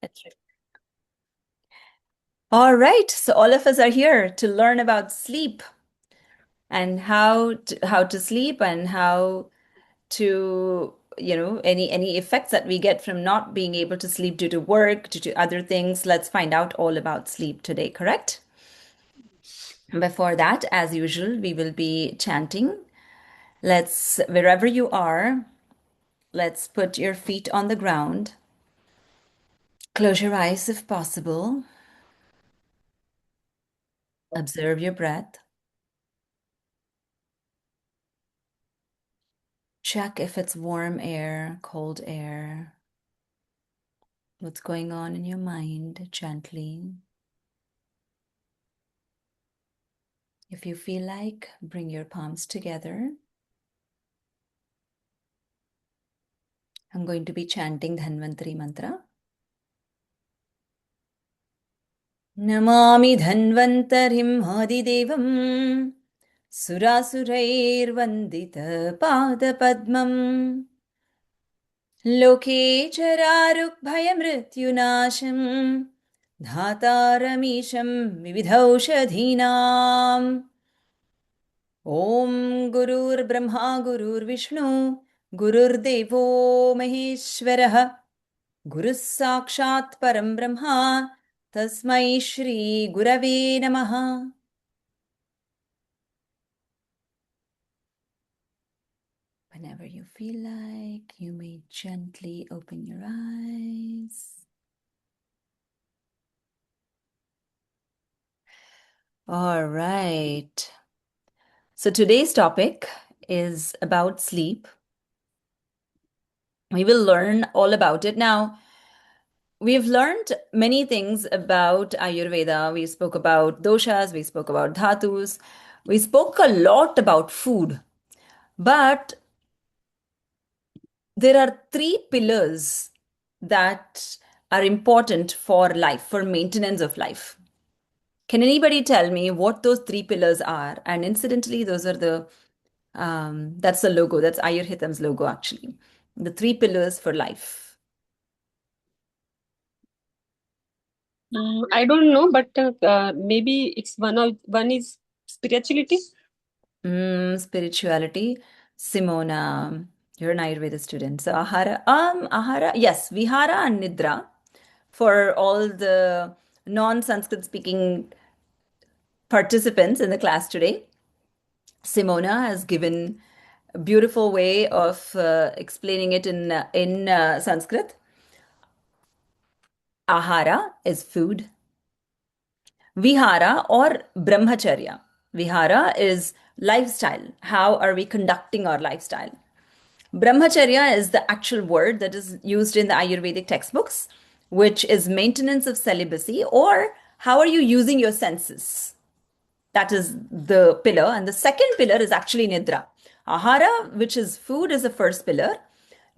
That's right. All right, so all of us are here to learn about sleep and how to sleep and how to, any effects that we get from not being able to sleep due to work, due to other things. Let's find out all about sleep today, correct? Before that, as usual, we will be chanting. Wherever you are, let's put your feet on the ground. Close your eyes if possible. Observe your breath. Check if it's warm air, cold air, what's going on in your mind gently. If you feel like, bring your palms together. I'm going to be chanting the Dhanvantari mantra. Namami Dhanvantarim Adidevam Surasurairvandita Padapadmam Loke Chararukbhayamrityunasham Dhataramisham Vividhaushadhinam ॐ गुरुर्ब्रह्मा गुरुर्विष्णु गुरुर्देवो महेश्वरः गुरुः साक्षात् परं ब्रह्मा तस्मै श्री गुरवे नमः. Whenever you feel like, you may gently open your eyes. All right. So today's topic is about sleep. We will learn all about it. Now, we've learned many things about Ayurveda. We spoke about doshas, we spoke about dhatus, we spoke a lot about food. But there are three pillars that are important for life, for maintenance of life. Can anybody tell me what those three pillars are? And incidentally, those are that's the logo, that's Ayurhitam's logo, actually. The three pillars for life. I don't know, but maybe it's one is spirituality. Spirituality. Simona, you're an Ayurveda student. So ahara, yes, vihara and nidra for all the non-Sanskrit speaking participants in the class today. Simona has given a beautiful way of explaining it in Sanskrit. Ahara is food. Vihara or brahmacharya. Vihara is lifestyle. How are we conducting our lifestyle? Brahmacharya is the actual word that is used in the Ayurvedic textbooks, which is maintenance of celibacy, or how are you using your senses? That is the pillar. And the second pillar is actually Nidra. Ahara, which is food, is the first pillar.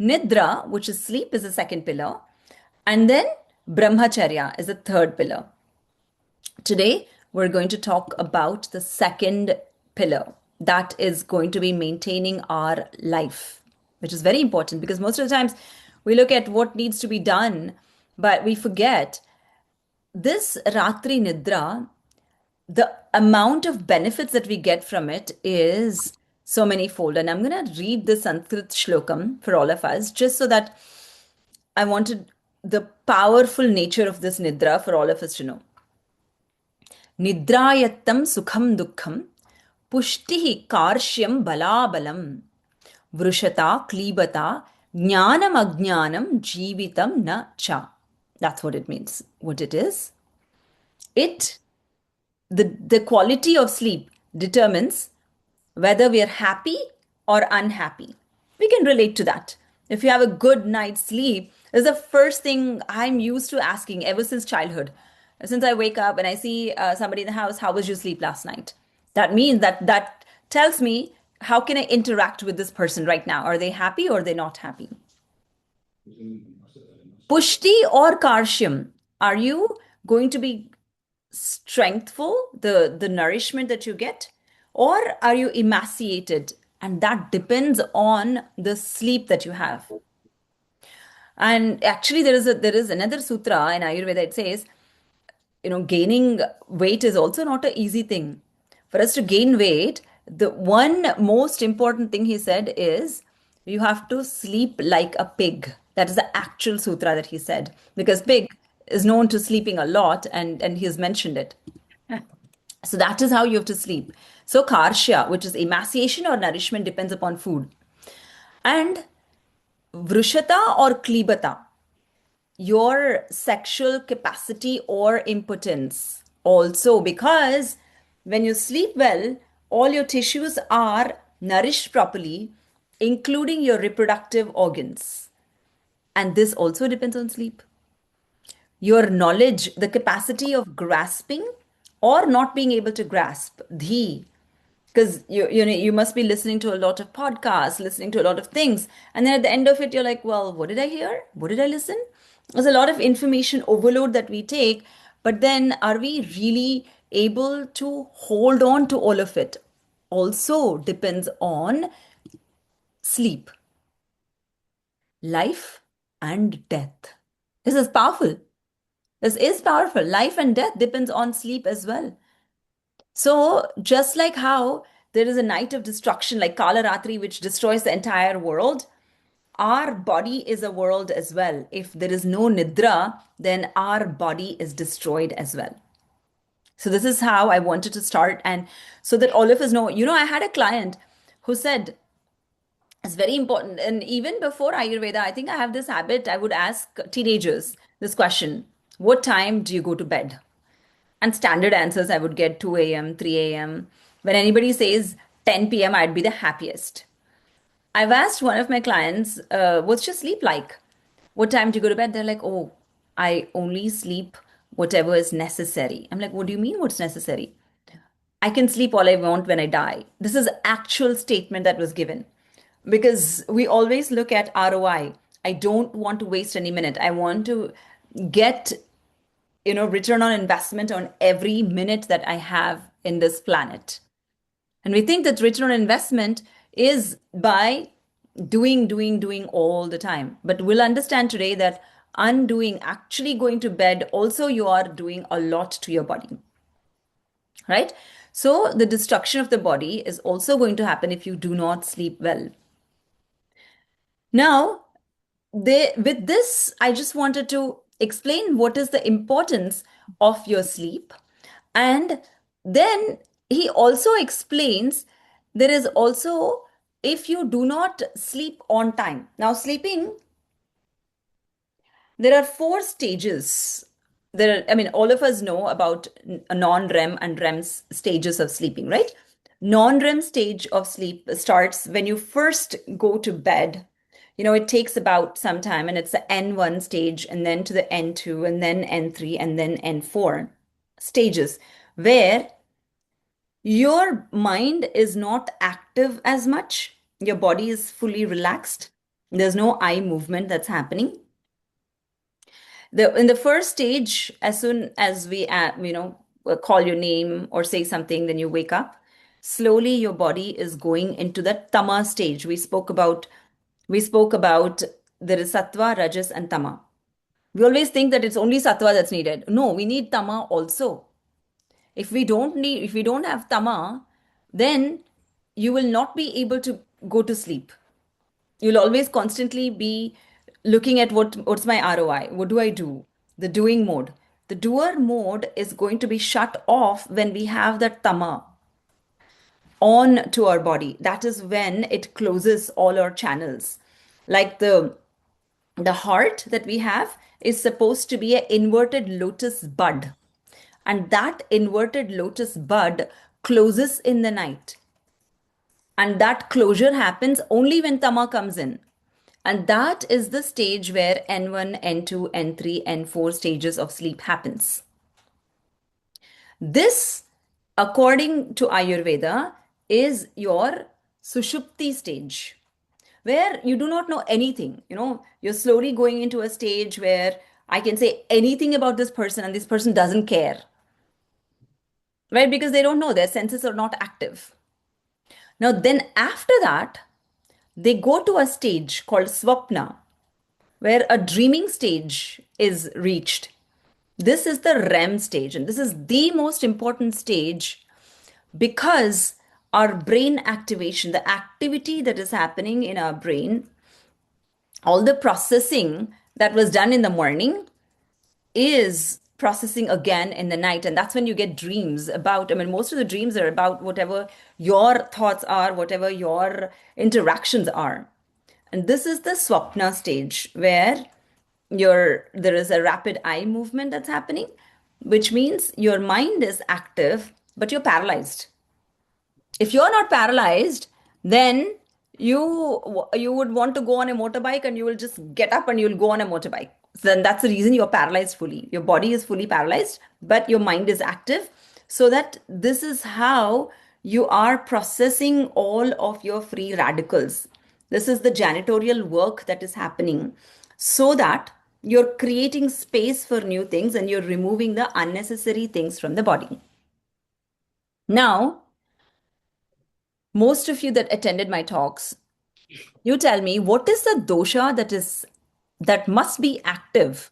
Nidra, which is sleep, is the second pillar. And then Brahmacharya is the third pillar. Today, we're going to talk about the second pillar that is going to be maintaining our life, which is very important because most of the times we look at what needs to be done, but we forget this Ratri Nidra, the amount of benefits that we get from it is so many fold. And I'm going to read the Sanskrit shlokam for all of us, just so that I wanted the powerful nature of this Nidra for all of us to know. Nidrayattam sukham dukkham pushtihi karshyam balabalam vrushata klibata jnanam ajnanam jeevitam na cha. That's what it means. What it is. It the quality of sleep determines whether we are happy or unhappy. We can relate to that. If you have a good night's sleep, is the first thing I'm used to asking ever since childhood. Since I wake up and I see somebody in the house, how was your sleep last night? That means that tells me how can I interact with this person right now? Are they happy or are they not happy? Pushti or Karshyam, are you going to be strengthful, the nourishment that you get, or are you emaciated? And that depends on the sleep that you have. And actually, there is another sutra in Ayurveda. It says, gaining weight is also not an easy thing. For us to gain weight, the one most important thing he said is you have to sleep like a pig. That is the actual sutra that he said, because pig is known to sleeping a lot, and he has mentioned it. So that is how you have to sleep. So karsha, which is emaciation or nourishment, depends upon food. And vrushata or klibata, your sexual capacity or impotence also, because when you sleep well, all your tissues are nourished properly, including your reproductive organs, and this also depends on sleep. Your knowledge, the capacity of grasping or not being able to grasp, the because you must be listening to a lot of podcasts, listening to a lot of things, and then at the end of it you're like, well, what did I hear, what did I listen? There's a lot of information overload that we take, but then are we really able to hold on to all of it? Also depends on sleep. Life and death, this is powerful. This is powerful. Life and death depends on sleep as well. So, just like how there is a night of destruction, like Kala Ratri, which destroys the entire world, our body is a world as well. If there is no Nidra, then our body is destroyed as well. So, this is how I wanted to start. And so that all of us know, I had a client who said, it's very important. And even before Ayurveda, I think I have this habit. I would ask teenagers this question: what time do you go to bed? And standard answers I would get 2 a.m., 3 a.m. When anybody says 10 p.m., I'd be the happiest. I've asked one of my clients, what's your sleep like? What time do you go to bed? They're like, oh, I only sleep whatever is necessary. I'm like, what do you mean what's necessary? I can sleep all I want when I die. This is actual statement that was given. Because we always look at ROI. I don't want to waste any minute. I want to get return on investment on every minute that I have in this planet. And we think that return on investment is by doing all the time. But we'll understand today that undoing, actually going to bed, also you are doing a lot to your body, right? So the destruction of the body is also going to happen if you do not sleep well. Now, with this, I just wanted to explain what is the importance of your sleep. And then he also explains there is also, if you do not sleep on time. Now, sleeping, there are four stages. I mean, all of us know about non-REM and REM stages of sleeping, right? Non-REM stage of sleep starts when you first go to bed. It takes about some time, and it's the N1 stage, and then to the N2, and then N3, and then N4 stages, where your mind is not active as much. Your body is fully relaxed. There's no eye movement that's happening. In the first stage, as soon as we call your name or say something, then you wake up. Slowly, your body is going into the tama stage. We spoke about there is sattva, rajas, and tama. We always think that it's only sattva that's needed. No, we need tama also. If we don't have tama, then you will not be able to go to sleep. You'll always constantly be looking at what's my ROI? What do I do? The doing mode. The doer mode is going to be shut off when we have that tama on to our body. That is when it closes all our channels. Like the heart that we have is supposed to be an inverted lotus bud. And that inverted lotus bud closes in the night. And that closure happens only when tama comes in. And that is the stage where N1, N2, N3, N4 stages of sleep happens. This, according to Ayurveda, is your sushupti stage, where you do not know anything. You're slowly going into a stage where I can say anything about this person and this person doesn't care, right? Because they don't know, their senses are not active. Now, then after that, they go to a stage called swapna, where a dreaming stage is reached. This is the REM stage, and this is the most important stage because our brain activation, the activity that is happening in our brain, all the processing that was done in the morning is processing again in the night. And that's when you get dreams about, I mean, most of the dreams are about whatever your thoughts are, whatever your interactions are. And this is the swapna stage where there is a rapid eye movement that's happening, which means your mind is active, but you're paralyzed. If you're not paralyzed, then you would want to go on a motorbike and you will just get up and you'll go on a motorbike. So then that's the reason you're paralyzed fully. Your body is fully paralyzed, but your mind is active. So that this is how you are processing all of your free radicals. This is the janitorial work that is happening so that you're creating space for new things and you're removing the unnecessary things from the body. Now, most of you that attended my talks, you tell me what is the dosha that must be active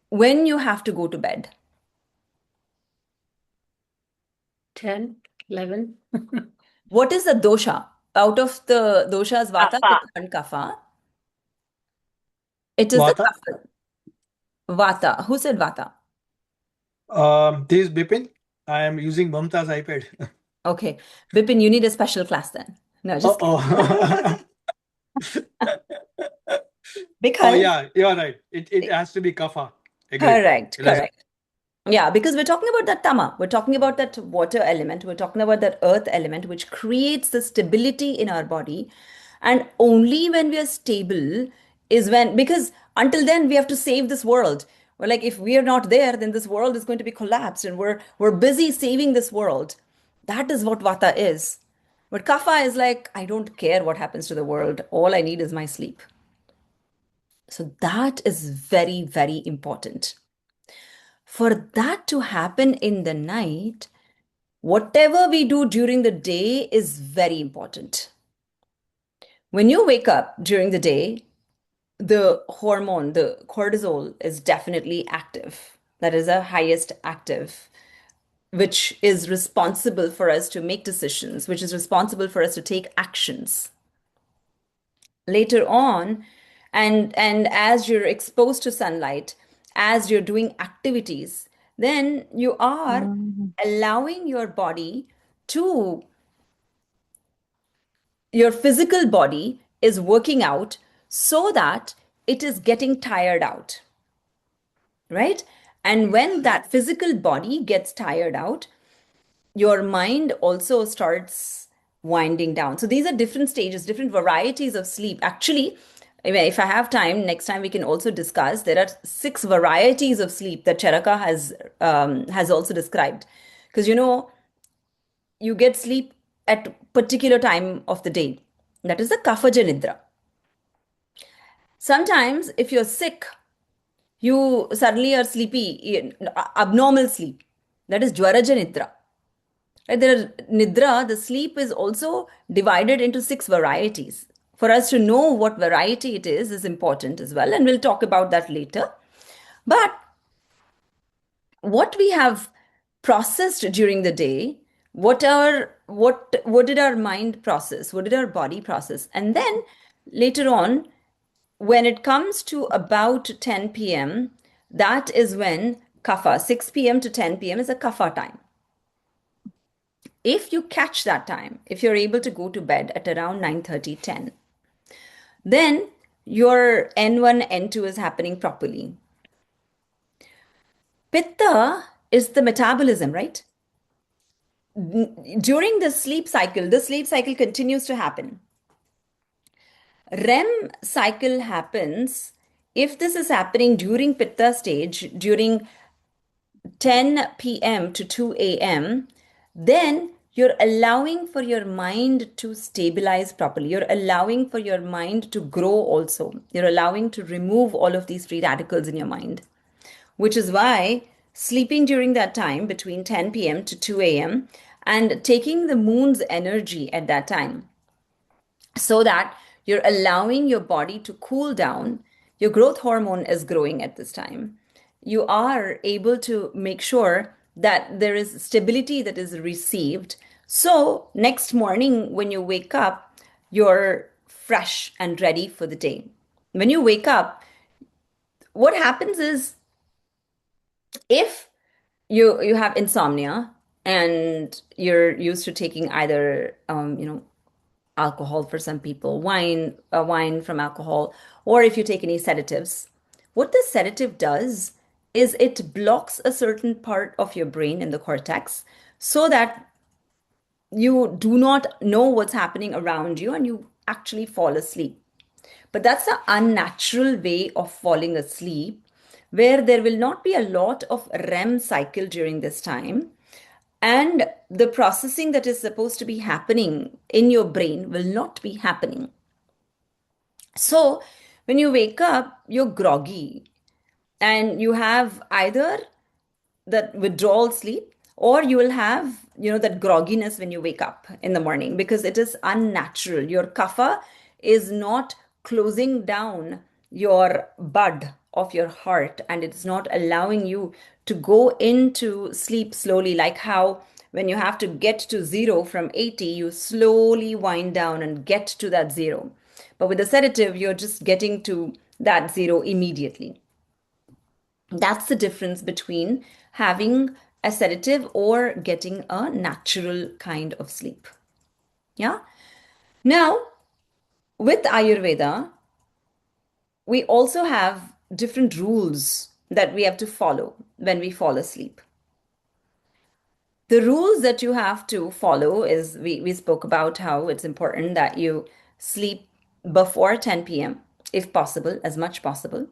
when you have to go to bed? 10, 11. What is the dosha? Out of the doshas vata, Kapha. pitta, and kapha, it is the Vata. kapha. Vata. Who said vata? This is Bipin. I am using Mamta's iPad. Okay. Bipin, you need a special class then. No, just kidding. Oh. Oh Because, yeah, you're right. It has to be kapha. Agreed. correct, It has- correct. Yeah, because we're talking about that tama. We're talking about that water element. We're talking about that earth element, which creates the stability in our body. And only when we are stable is when, because until then we have to save this world. We're like, if we are not there, then this world is going to be collapsed, and we're busy saving this world. That is what vata is. But kapha is like, I don't care what happens to the world. All I need is my sleep. So that is very, very important. For that to happen in the night, whatever we do during the day is very important. When you wake up during the day, the hormone, the cortisol, is definitely active. That is our highest active, which is responsible for us to make decisions, which is responsible for us to take actions. Later on, and as you're exposed to sunlight, as you're doing activities, then you are allowing your body to, your physical body is working out so that it is getting tired out, right? And when that physical body gets tired out, your mind also starts winding down. So these are different stages, different varieties of sleep. Actually, I mean, if I have time, next time we can also discuss. There are 6 varieties of sleep that Charaka has also described. Because you get sleep at particular time of the day. That is the kafaja nidra. Sometimes, if you're sick, you suddenly are sleepy, abnormal sleep. That is jwaraja nidra. Right? There are nidra, the sleep is also divided into 6 varieties. For us to know what variety it is important as well, and we'll talk about that later. But what we have processed during the day, what did our mind process? What did our body process? And then later on, when it comes to about 10 p.m., that is when kapha, 6 p.m. to 10 p.m. is a kapha time. If you catch that time, if you're able to go to bed at around 9:30, 10, then your N1, N2 is happening properly. Pitta is the metabolism, right? During the sleep cycle continues to happen. REM cycle happens if this is happening during Pitta stage, during 10 p.m. to 2 a.m., then you're allowing for your mind to stabilize properly. You're allowing for your mind to grow also. You're allowing to remove all of these free radicals in your mind, which is why sleeping during that time between 10 p.m. to 2 a.m. and taking the moon's energy at that time so that you're allowing your body to cool down, Your growth hormone is growing at this time. You are able to make sure that there is stability that is received. So, next morning when you wake up, you're fresh and ready for the day. When you wake up, what happens is if you have insomnia and you're used to taking either alcohol for some people, wine from alcohol, or if you take any sedatives, what the sedative does is it blocks a certain part of your brain in the cortex so that you do not know what's happening around you and you actually fall asleep. But that's an unnatural way of falling asleep, where there will not be a lot of REM cycle during this time. And the processing that is supposed to be happening in your brain will not be happening. So when you wake up, you're groggy and you have either that withdrawal sleep, or you will have that grogginess when you wake up in the morning because it is unnatural. Your kapha is not closing down your bud of your heart, and it's not allowing you to go into sleep slowly, like how when you have to get to zero from 80, you slowly wind down and get to that zero. But with the sedative, you're just getting to that zero immediately. That's the difference between having a sedative or getting a natural kind of sleep. Yeah. Now, with Ayurveda, we also have different rules that we have to follow when we fall asleep. The rules that you have to follow is we spoke about how it's important that you sleep before 10 p.m., if possible, as much possible.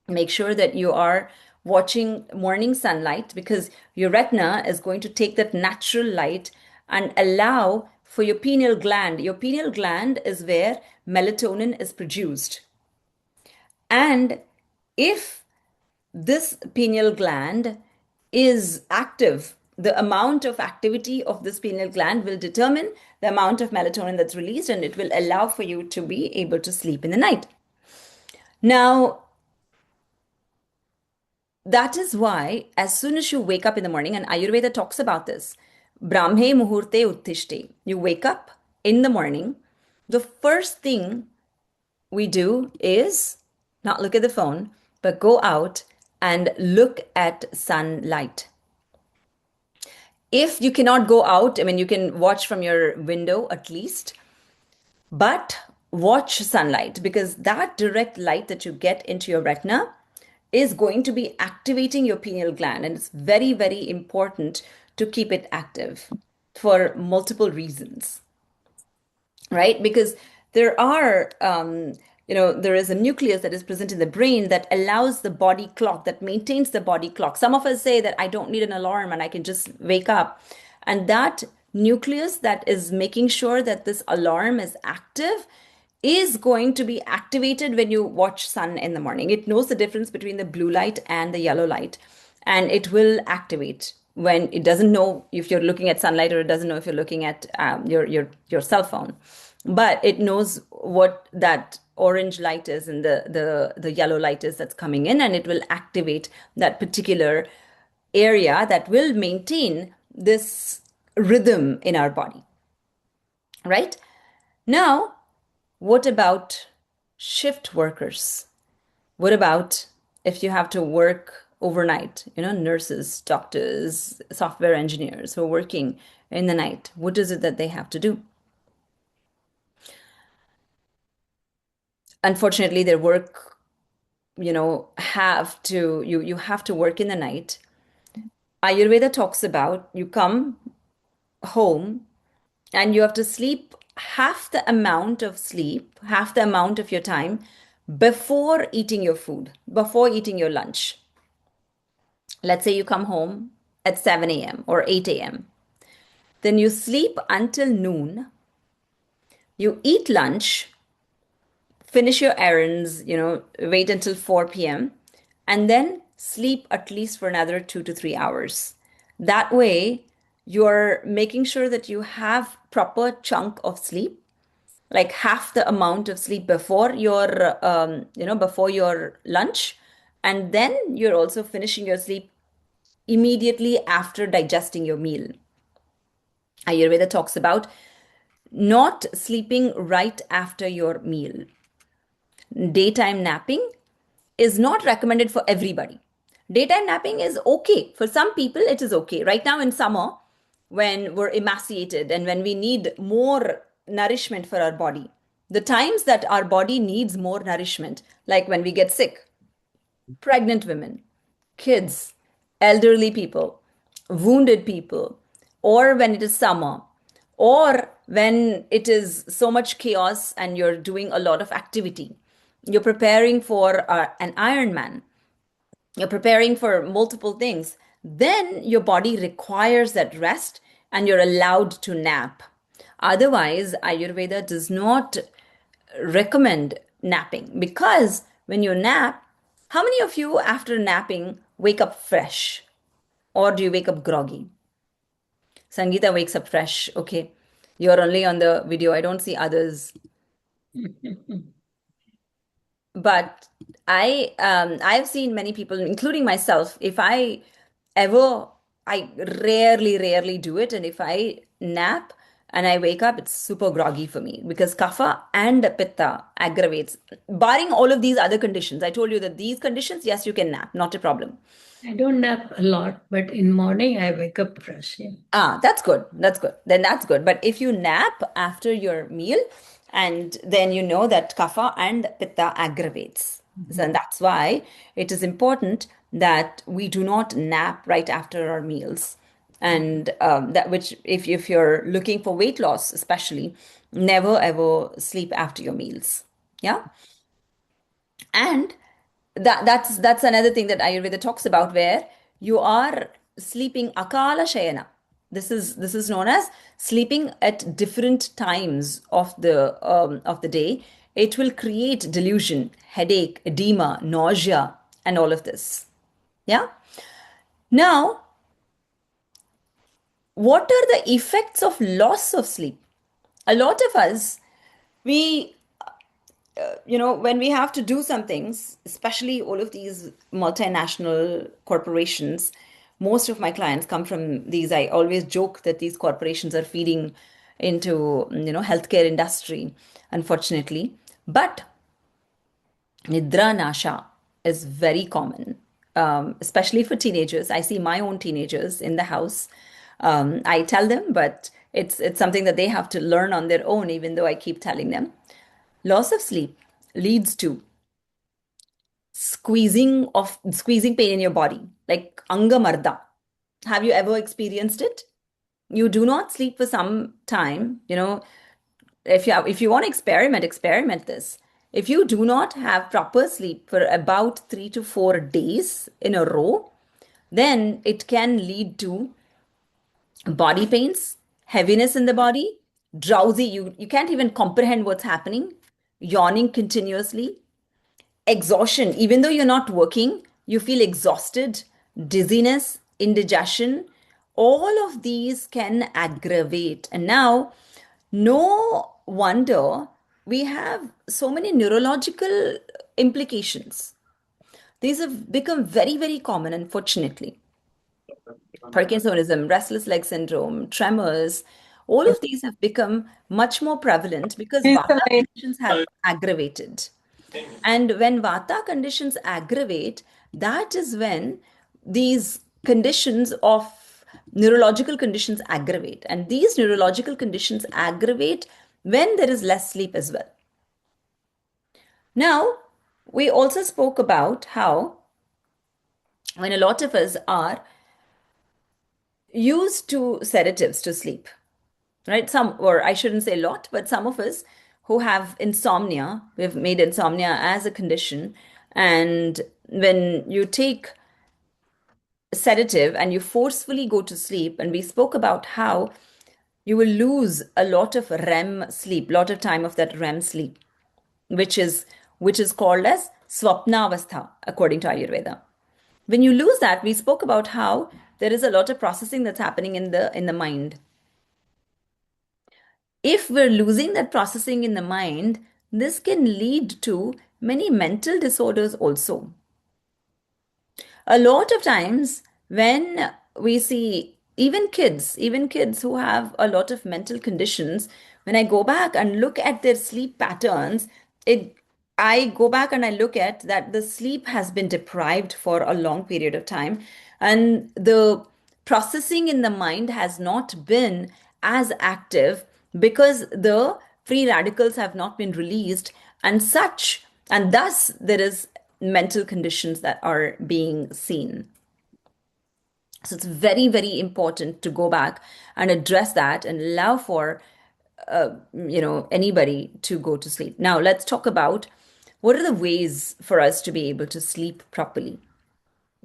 Make sure that you are watching morning sunlight because your retina is going to take that natural light and allow for your pineal gland. Your pineal gland is where melatonin is produced. And if this pineal gland is active, the amount of activity of this pineal gland will determine the amount of melatonin that's released, and it will allow for you to be able to sleep in the night. Now, that is why, as soon as you wake up in the morning, and Ayurveda talks about this, Brahme Muhurte Uttishte, you wake up in the morning, the first thing we do is not look at the phone, but go out and look at sunlight. If you cannot go out, I mean, you can watch from your window at least, but watch sunlight because that direct light that you get into your retina is going to be activating your pineal gland. And it's very, very important to keep it active for multiple reasons, right? Because there are, there is a nucleus that is present in the brain that allows the body clock, that maintains the body clock. Some of us say that I don't need an alarm and I can just wake up. And that nucleus that is making sure that this alarm is active is going to be activated when you watch sun in the morning. It knows the difference between the blue light and the yellow light, and it will activate when it doesn't know if you're looking at sunlight, or it doesn't know if you're looking at your cell phone. But it knows what that orange light is and the yellow light is that's coming in, and it will activate that particular area that will maintain this rhythm in our body. Right? Now, what about shift workers? What about if you have to work overnight? Nurses, doctors, software engineers who are working in the night. What is it that they have to do? Unfortunately, their work, you have to work in the night. Ayurveda talks about you come home and you have to sleep half the amount of sleep, half the amount of your time before eating your food, before eating your lunch. Let's say you come home at 7 a.m. or 8 a.m. Then you sleep until noon. You eat lunch, finish your errands, wait until 4 p.m., and then sleep at least for another 2 to 3 hours. That way, you're making sure that you have proper chunk of sleep like half the amount of sleep before your before your lunch, and then you're also finishing your sleep immediately after digesting your meal. Ayurveda talks about not sleeping right after your meal. Daytime napping is not recommended for everybody. Daytime napping is okay. For some people, it is okay. Right now in summer, when we're emaciated and when we need more nourishment for our body, the times that our body needs more nourishment, like when we get sick, pregnant women, kids, elderly people, wounded people, or when it is summer, or when it is so much chaos and you're doing a lot of activity. You're preparing for an Ironman, you're preparing for multiple things. Then your body requires that rest and you're allowed to nap. Otherwise, Ayurveda does not recommend napping because when you nap, how many of you after napping wake up fresh? Or do you wake up groggy? Sangeeta wakes up fresh. Okay. You're only on the video. I don't see others. But I've seen many people, including myself, if I ever, I rarely do it. And if I nap and I wake up, it's super groggy for me because kapha and pitta aggravates, barring all of these other conditions. I told you that these conditions, yes, you can nap, not a problem. I don't nap a lot, but in morning I wake up fresh. Yeah. Ah, that's good. That's good. Then that's good. But if you nap after your meal, and then you know that kapha and pitta aggravates. So and that's why it is important that we do not nap right after our meals. And that which if you're looking for weight loss, especially, never ever sleep after your meals. Yeah. And that's another thing that Ayurveda talks about where you are sleeping akala shayana. This is known as sleeping at different times of the day. It will create delusion, headache, edema, nausea, and all of this. Yeah. Now, what are the effects of loss of sleep? A lot of us, we when we have to do some things, especially all of these multinational corporations, most of my clients come from these. I always joke that these corporations are feeding into, healthcare industry, unfortunately. But nidra nasha is very common, especially for teenagers. I see my own teenagers in the house. I tell them, but it's something that they have to learn on their own, even though I keep telling them. Loss of sleep leads to squeezing pain in your body, like angamarda. Have you ever experienced it? You do not sleep for some time, if you want to experiment this. If you do not have proper sleep for about 3 to 4 days in a row, then it can lead to body pains, heaviness in the body, drowsy. You can't even comprehend what's happening, yawning continuously, exhaustion. Even though you're not working, you feel exhausted, dizziness, indigestion. All of these can aggravate. And now, no wonder we have so many neurological implications. These have become very, very common, unfortunately. Parkinsonism, restless leg syndrome, tremors, all of these have become much more prevalent because Vata conditions have aggravated. And when Vata conditions aggravate, that is when these conditions of neurological conditions aggravate. And these neurological conditions aggravate when there is less sleep as well. Now, we also spoke about how when a lot of us are used to sedatives to sleep, right? Some, or I shouldn't say a lot, but some of us who have insomnia, we've made insomnia as a condition. And when you take sedative and you forcefully go to sleep, and we spoke about how you will lose a lot of REM sleep, lot of time of that REM sleep, which is called as swapnavastha according to Ayurveda. When you lose that, we spoke about how there is a lot of processing that's happening in the mind. If we're losing that processing in the mind, this can lead to many mental disorders also. A lot of times when we see even kids who have a lot of mental conditions, when I go back and look at their sleep patterns, it I go back and I look at that the sleep has been deprived for a long period of time, and the processing in the mind has not been as active because the free radicals have not been released and such, and thus there is mental conditions that are being seen. So it's very, very important to go back and address that and allow for anybody to go to sleep. Now let's talk about what are the ways for us to be able to sleep properly.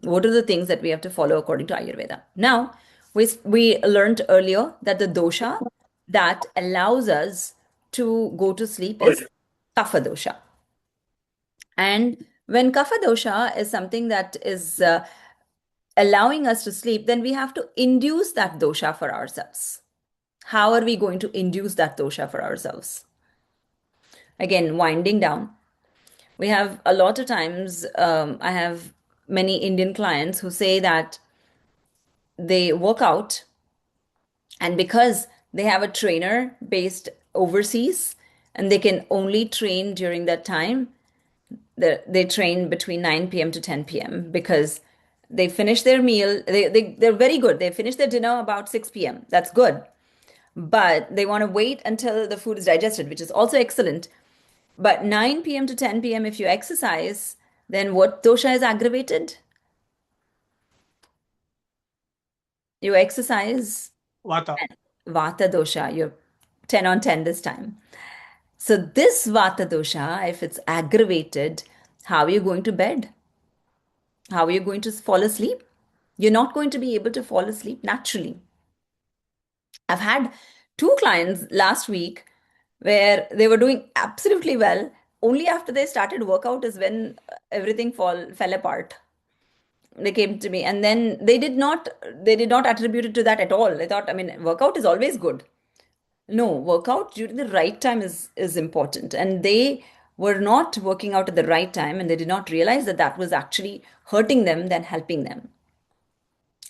What are the things that we have to follow according to Ayurveda? Now, we learned earlier that the dosha that allows us to go to sleep is kapha dosha. And when kapha dosha is something that is allowing us to sleep, then we have to induce that dosha for ourselves. How are we going to induce that dosha for ourselves? Again, winding down. We have a lot of times, I have many Indian clients who say that they work out, and because they have a trainer based overseas and they can only train during that time, they train between 9 p.m. to 10 p.m. because they finish their meal. They're very good. They finish their dinner about 6 p.m. That's good. But they want to wait until the food is digested, which is also excellent. But 9 p.m. to 10 p.m., if you exercise, then what dosha is aggravated? You exercise, Vata. vata dosha. You're 10 on 10 this time. So this vata dosha, if it's aggravated, how are you going to bed? How are you going to fall asleep? You're not going to be able to fall asleep naturally. I've had two clients last week where they were doing absolutely well. Only after they started workout is when everything fell apart. They came to me and then they did not attribute it to that at all. They thought, I mean, workout is always good. No, workout during the right time is important. And they were not working out at the right time and they did not realize that that was actually hurting them than helping them.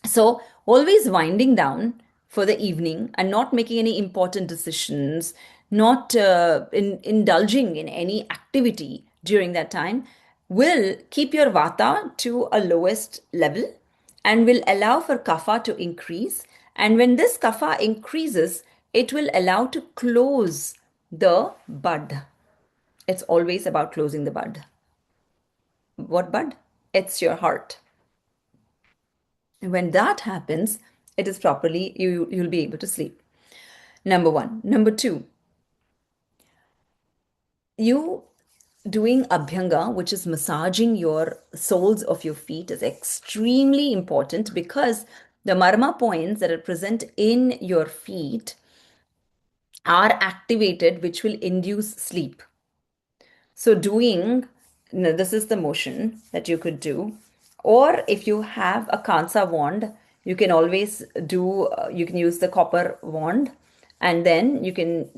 So, always winding down for the evening and not making any important decisions, not indulging in any activity during that time will keep your vata to a lowest level and will allow for kapha to increase. And when this kapha increases, it will allow to close the bud. It's always about closing the bud. What bud? It's your heart. And when that happens, it is properly, you'll be able to sleep. Number one. Number two, you doing abhyanga, which is massaging your soles of your feet, is extremely important because the marma points that are present in your feet are activated, which will induce sleep. So this is the motion that you could do. Or if you have a Kansa wand, you can always you can use the copper wand and then you can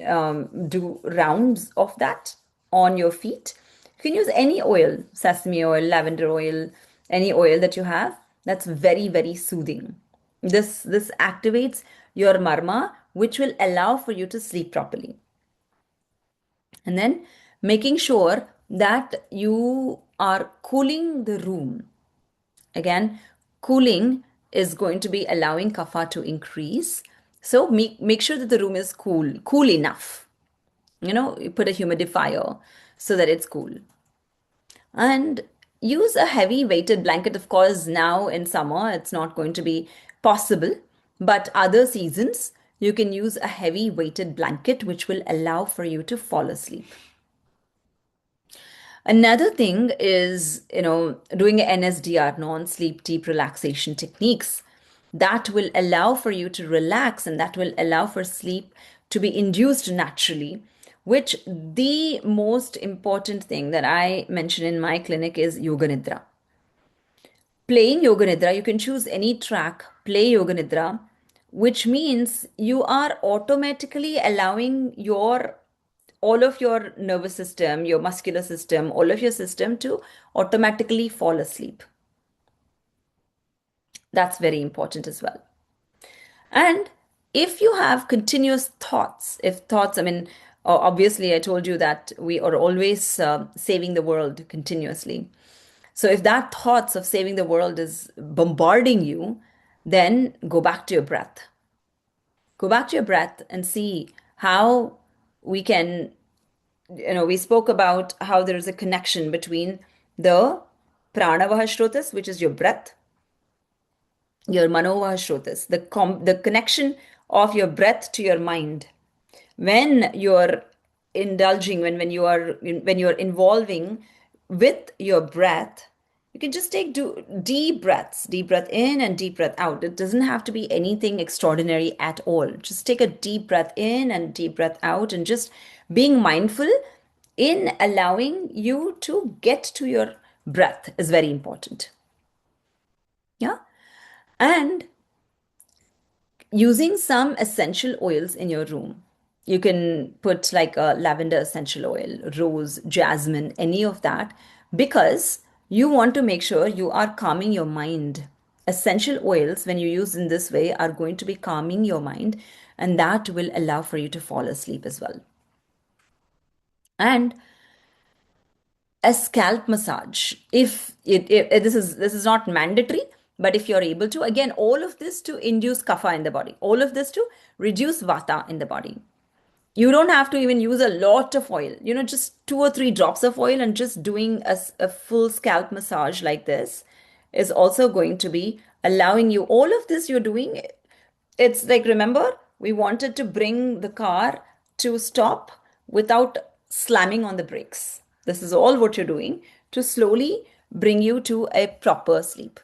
do rounds of that on your feet. You can use any oil, sesame oil, lavender oil, any oil that you have. That's very, very soothing. This activates your marma, which will allow for you to sleep properly. And then making sure that you are cooling the room. Again, cooling is going to be allowing kapha to increase. So make sure that the room is cool enough. You put a humidifier so that it's cool. And use a heavy weighted blanket. Of course, now in summer, it's not going to be possible, but other seasons, you can use a heavy weighted blanket, which will allow for you to fall asleep. Another thing is, doing NSDR, non-sleep deep relaxation techniques that will allow for you to relax and that will allow for sleep to be induced naturally, which the most important thing that I mention in my clinic is Yoga Nidra. Playing Yoga Nidra, you can choose any track, play Yoga Nidra which means you are automatically allowing all of your nervous system, your muscular system, all of your system to automatically fall asleep. That's very important as well. And if you have continuous thoughts, if thoughts, I mean, obviously, I told you that we are always saving the world continuously. So if that thoughts of saving the world is bombarding you, then go back to your breath. Go back to your breath and see how we can, we spoke about how there is a connection between the pranavaha shrotas, which is your breath, your manovaha shrotas, the connection of your breath to your mind. When you're indulging, when you're involving with your breath, you can just take deep breaths, deep breath in and deep breath out. It doesn't have to be anything extraordinary at all. Just take a deep breath in and deep breath out, and just being mindful in allowing you to get to your breath is very important. Yeah. And using some essential oils in your room. You can put like a lavender essential oil, rose, jasmine, any of that, because you want to make sure you are calming your mind. Essential oils, when you use in this way, are going to be calming your mind, and that will allow for you to fall asleep as well. And a scalp massage, if this is not mandatory, but if you're able to, again, all of this to induce kapha in the body, all of this to reduce vata in the body. You don't have to even use a lot of oil, just 2 or 3 drops of oil, and just doing a full scalp massage like this is also going to be allowing you. All of this you're doing, it's like, remember, we wanted to bring the car to stop without slamming on the brakes. This is all what you're doing to slowly bring you to a proper sleep.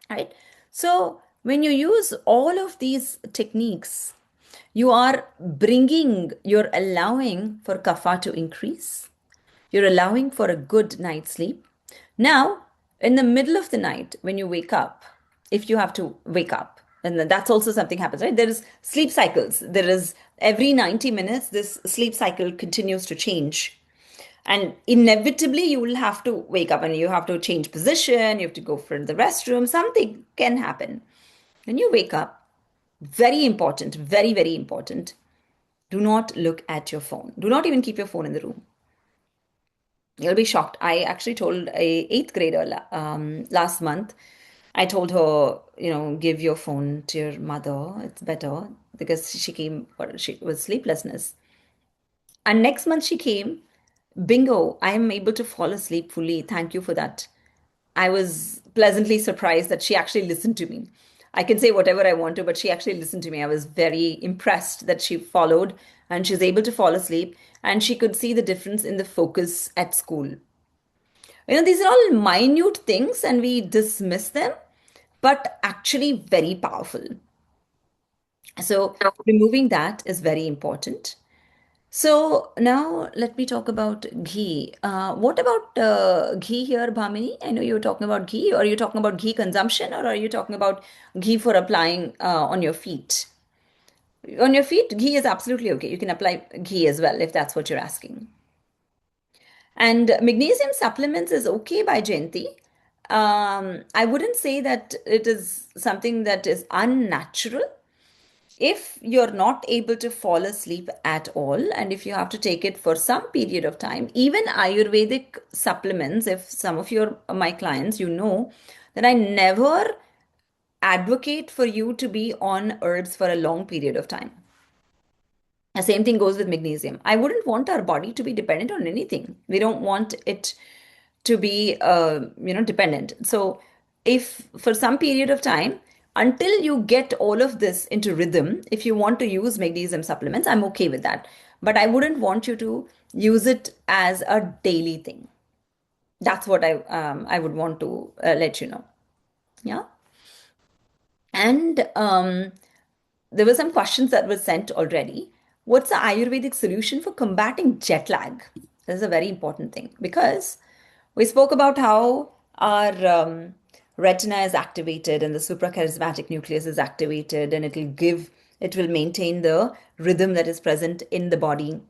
Right? So when you use all of these techniques, you're allowing for kapha to increase. You're allowing for a good night's sleep. Now, in the middle of the night, when you wake up, if you have to wake up, and that's also something happens, right? There is sleep cycles. There is every 90 minutes, this sleep cycle continues to change. And inevitably, you will have to wake up and you have to change position. You have to go for the restroom. Something can happen. When you wake up, very important, very, very important, do not look at your phone. Do not even keep your phone in the room. You'll be shocked. I actually told a 8th grader last month, I told her, give your phone to your mother. It's better, because she was sleeplessness. And next month she came, bingo, I am able to fall asleep fully. Thank you for that. I was pleasantly surprised that she actually listened to me. I can say whatever I want to, but she actually listened to me. I was very impressed that she followed and she's able to fall asleep, and she could see the difference in the focus at school. These are all minute things and we dismiss them, but actually very powerful. So removing that is very important. So now let me talk about ghee. What about ghee here, Bhamini? I know you were talking about ghee. Are you talking about ghee consumption, or are you talking about ghee for applying on your feet? On your feet, ghee is absolutely okay. You can apply ghee as well if that's what you're asking. And magnesium supplements is okay by Jayanti. I wouldn't say that it is something that is unnatural. If you're not able to fall asleep at all, and if you have to take it for some period of time, even Ayurvedic supplements, if some of my clients, that I never advocate for you to be on herbs for a long period of time. The same thing goes with magnesium. I wouldn't want our body to be dependent on anything. We don't want it to be, dependent. So if for some period of time, until you get all of this into rhythm, if you want to use magnesium supplements, I'm okay with that. But I wouldn't want you to use it as a daily thing. That's what I would want to let you know. Yeah. And there were some questions that were sent already. What's the Ayurvedic solution for combating jet lag? This is a very important thing, because we spoke about how our retina is activated and the suprachiasmatic nucleus is activated, and it will maintain the rhythm that is present in the body.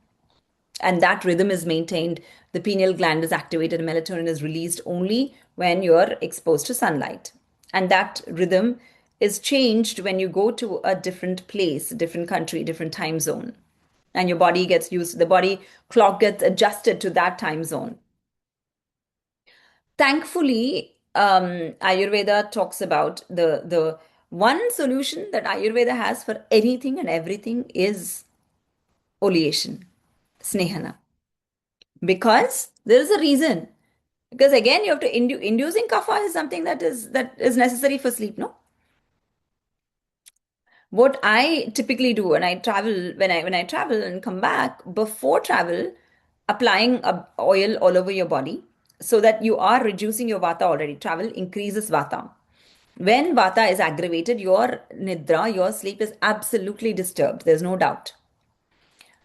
And that rhythm is maintained. The pineal gland is activated, melatonin is released only when you're exposed to sunlight. And that rhythm is changed when you go to a different place, different country, different time zone. And your body gets used, the body clock gets adjusted to that time zone. Thankfully, Ayurveda talks about the one solution that Ayurveda has for anything and everything is oleation, snehana. Because there is a reason. Because again, you have to inducing kapha is something that is necessary for sleep, no? What I typically do when I travel, when I travel and come back, before travel, applying a oil all over your body so that you are reducing your vata already. Travel increases vata. When vata is aggravated, your nidra, your sleep is absolutely disturbed. There's no doubt.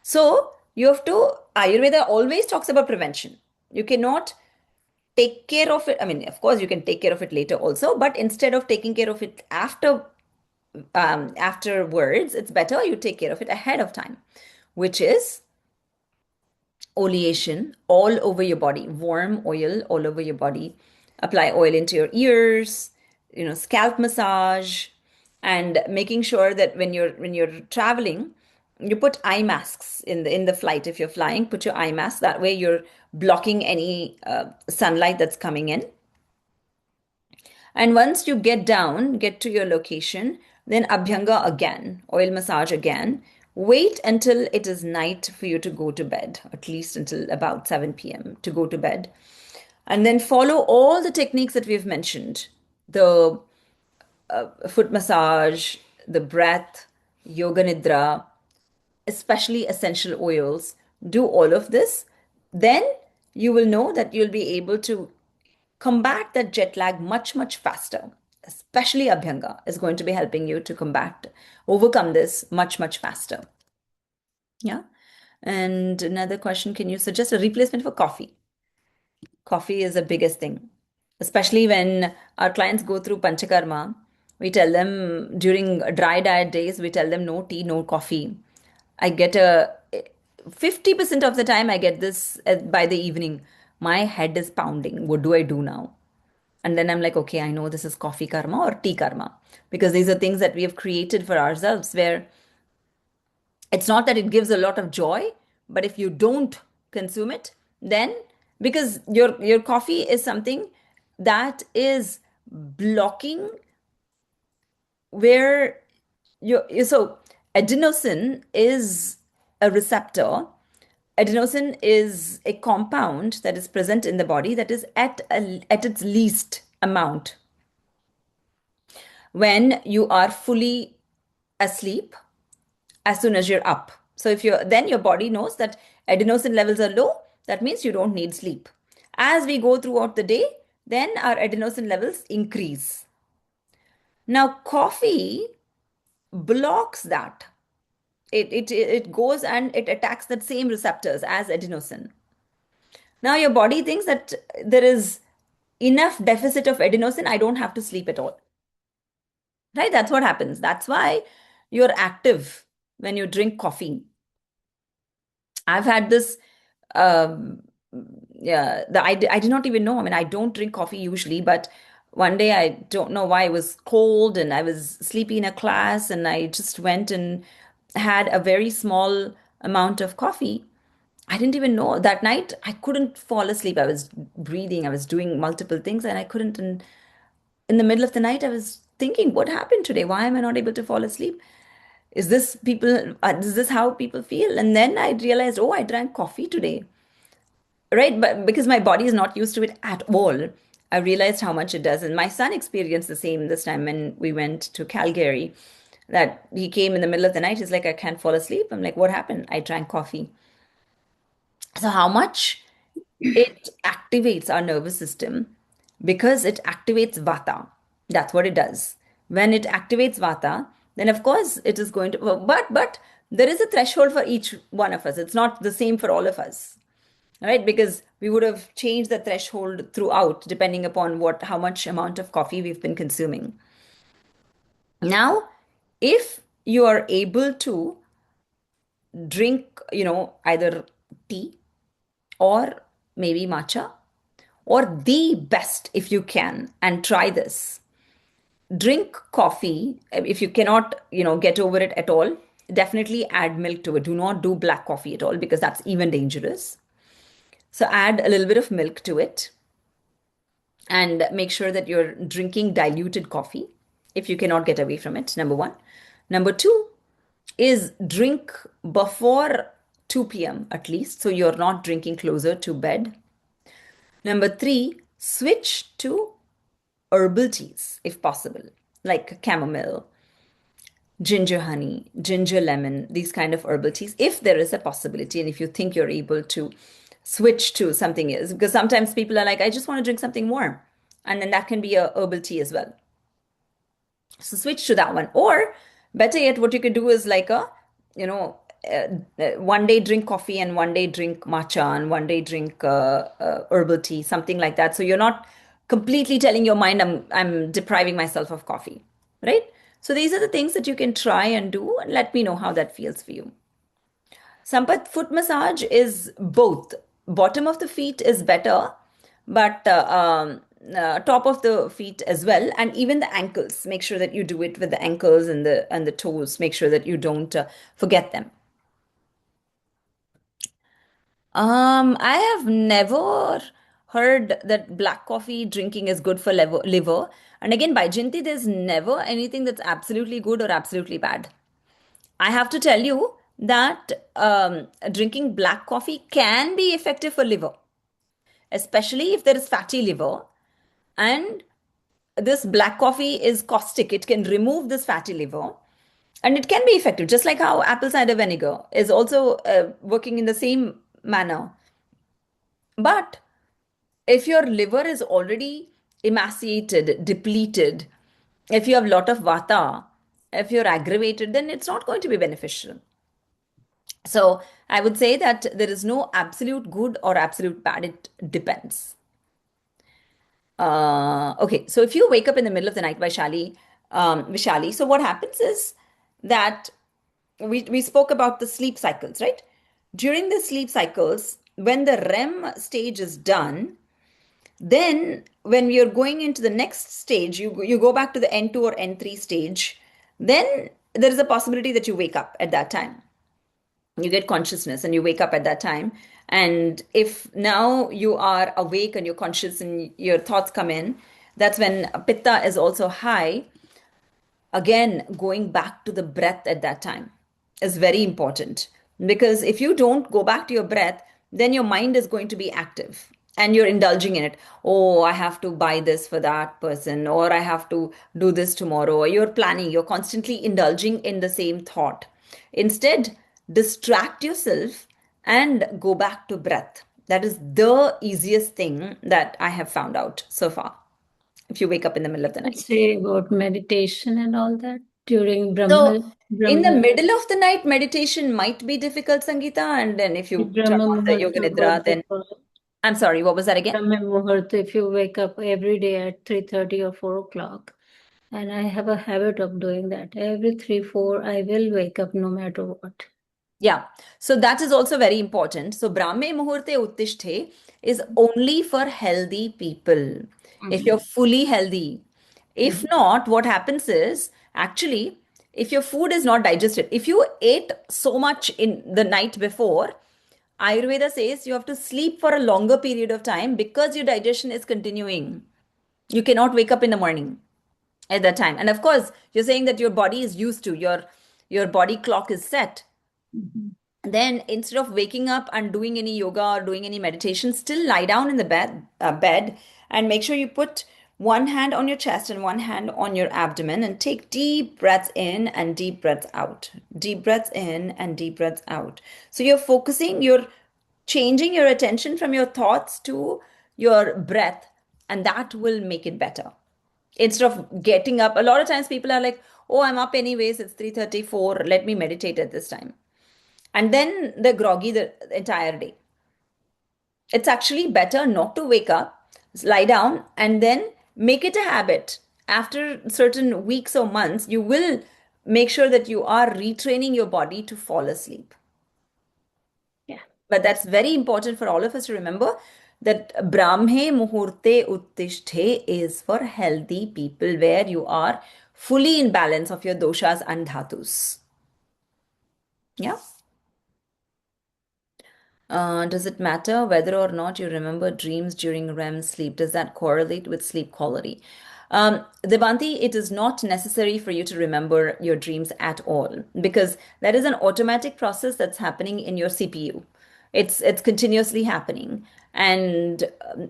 So you have to, Ayurveda always talks about prevention. You cannot take care of it. I mean, of course, you can take care of it later also, but instead of taking care of it afterwards, it's better you take care of it ahead of time, which is oleation all over your body, warm oil all over your body. Apply oil into your ears, scalp massage, and making sure that when you're traveling, you put eye masks in the flight. If you're flying, put your eye mask. That way, you're blocking any sunlight that's coming in. And once you get down, get to your location, then Abhyanga again, oil massage again. Wait until it is night for you to go to bed, at least until about 7 p.m. to go to bed. And then follow all the techniques that we've mentioned, the foot massage, the breath, yoga nidra, especially essential oils. Do all of this. Then you will know that you'll be able to combat that jet lag much, much faster. Especially Abhyanga is going to be helping you to overcome this much, much faster. Yeah. And another question, can you suggest a replacement for coffee? Coffee is the biggest thing, especially when our clients go through panchakarma. We tell them during dry diet days, we tell them no tea, no coffee. I get 50% of the time I get this by the evening. My head is pounding. What do I do now? And then I'm like, okay, I know this is coffee karma or tea karma, because these are things that we have created for ourselves where it's not that it gives a lot of joy, but if you don't consume it, then because your coffee is something that is blocking where so adenosine is a receptor. Adenosine is a compound that is present in the body that is at its least amount when you are fully asleep as soon as you're up. So if you're then your body knows that adenosine levels are low, that means you don't need sleep. As we go throughout the day, then our adenosine levels increase. Now, coffee blocks that. It goes and it attacks that same receptors as adenosine. Now your body thinks that there is enough deficit of adenosine, I don't have to sleep at all. Right? That's what happens. That's why you're active when you drink coffee. I've had this, um, yeah, I did not even know. I mean, I don't drink coffee usually, but one day I don't know why it was cold and I was sleepy in a class and I just went and had a very small amount of coffee. I didn't even know that night I couldn't fall asleep. I was breathing, I was doing multiple things and I couldn't. And in the middle of the night, I was thinking, what happened today? Why am I not able to fall asleep? Is this how people feel? And then I realized, oh, I drank coffee today, right? But because my body is not used to it at all, I realized how much it does. And my son experienced the same this time when we went to Calgary, that he came in the middle of the night. He's like, I can't fall asleep. I'm like, what happened? I drank coffee. So how much it activates our nervous system, because it activates vata. That's what it does. When it activates vata, then of course it is going to, but there is a threshold for each one of us. It's not the same for all of us. right? Because we would have changed the threshold throughout, depending upon how much amount of coffee we've been consuming. Now, if you are able to drink, either tea or maybe matcha, or the best if you can, and try this. Drink coffee. If you cannot, get over it at all, definitely add milk to it. Do not do black coffee at all because that's even dangerous. So add a little bit of milk to it and make sure that you're drinking diluted coffee if you cannot get away from it, number one. Number two is drink before 2 p.m. at least, so you're not drinking closer to bed. Number three, switch to herbal teas if possible, like chamomile, ginger honey, ginger lemon, these kind of herbal teas, if there is a possibility and if you think you're able to switch to something else. Because sometimes people are like, I just want to drink something warm. And then that can be a herbal tea as well. So switch to that one. Or better yet, what you could do is like you know, one day drink coffee and one day drink matcha and one day drink herbal tea, something like that. So you're not completely telling your mind, I'm depriving myself of coffee, right? So these are the things that you can try and do, and let me know how that feels for you. Sampath, foot massage is both. Bottom of the feet is better, but top of the feet as well, and even the ankles. Make sure that you do it with the ankles and the toes. Make sure that you don't forget them. I have never heard that black coffee drinking is good for liver. And again, by Jinti, there's never anything that's absolutely good or absolutely bad. I have to tell you that drinking black coffee can be effective for liver, especially if there is fatty liver. And this black coffee is caustic, it can remove this fatty liver. And it can be effective, just like how apple cider vinegar is also working in the same manner. But if your liver is already emaciated, depleted, if you have a lot of vata, if you're aggravated, then it's not going to be beneficial. So I would say that there is no absolute good or absolute bad. It depends. Okay, so if you wake up in the middle of the night, Vishali, so what happens is that we spoke about the sleep cycles, right? During the sleep cycles, when the REM stage is done, then when we are going into the next stage, you go back to the N2 or N3 stage, then there is a possibility that you wake up at that time. You get consciousness and you wake up at that time. And if now you are awake and you're conscious and your thoughts come in, that's when pitta is also high. Again, going back to the breath at that time is very important, because if you don't go back to your breath, then your mind is going to be active and you're indulging in it. Oh, I have to buy this for that person, or I have to do this tomorrow, or you're planning, you're constantly indulging in the same thought. Instead, distract yourself and go back to breath. That is the easiest thing that I have found out so far. If you wake up in the middle of the night. Let's say about meditation and all that during So, in the Brahma, middle of the night, meditation might be difficult, Sangeeta. And then if you turn Brahma on the Yoga Muhurta, Nidra, then I'm sorry, what was that again? Brahma Muhurta, if you wake up every day at 3:30 or 4 o'clock, and I have a habit of doing that. Every 3, 4, I will wake up no matter what. Yeah, so that is also very important. So Brahme Muhurte Uttishthe is only for healthy people. If you're fully healthy. If not, what happens is actually, if your food is not digested, if you ate so much in the night before, Ayurveda says you have to sleep for a longer period of time because your digestion is continuing. You cannot wake up in the morning at that time. And of course, you're saying that your body is used to your body clock is set. Then instead of waking up and doing any yoga or doing any meditation, still lie down in the bed and make sure you put one hand on your chest and one hand on your abdomen and take deep breaths in and deep breaths out. Deep breaths in and deep breaths out. So you're changing your attention from your thoughts to your breath, and that will make it better. Instead of getting up, a lot of times people are like, oh, I'm up anyways, it's 3:34, let me meditate at this time. And then they're groggy the entire day. It's actually better not to wake up, lie down, and then make it a habit. After certain weeks or months, you will make sure that you are retraining your body to fall asleep. Yeah. But that's very important for all of us to remember that Brahme Muhurte Uttishte is for healthy people where you are fully in balance of your doshas and dhatus. Yeah. Does it matter whether or not you remember dreams during REM sleep? Does that correlate with sleep quality? Devanti, it is not necessary for you to remember your dreams at all because that is an automatic process that's happening in your CPU. It's continuously happening, and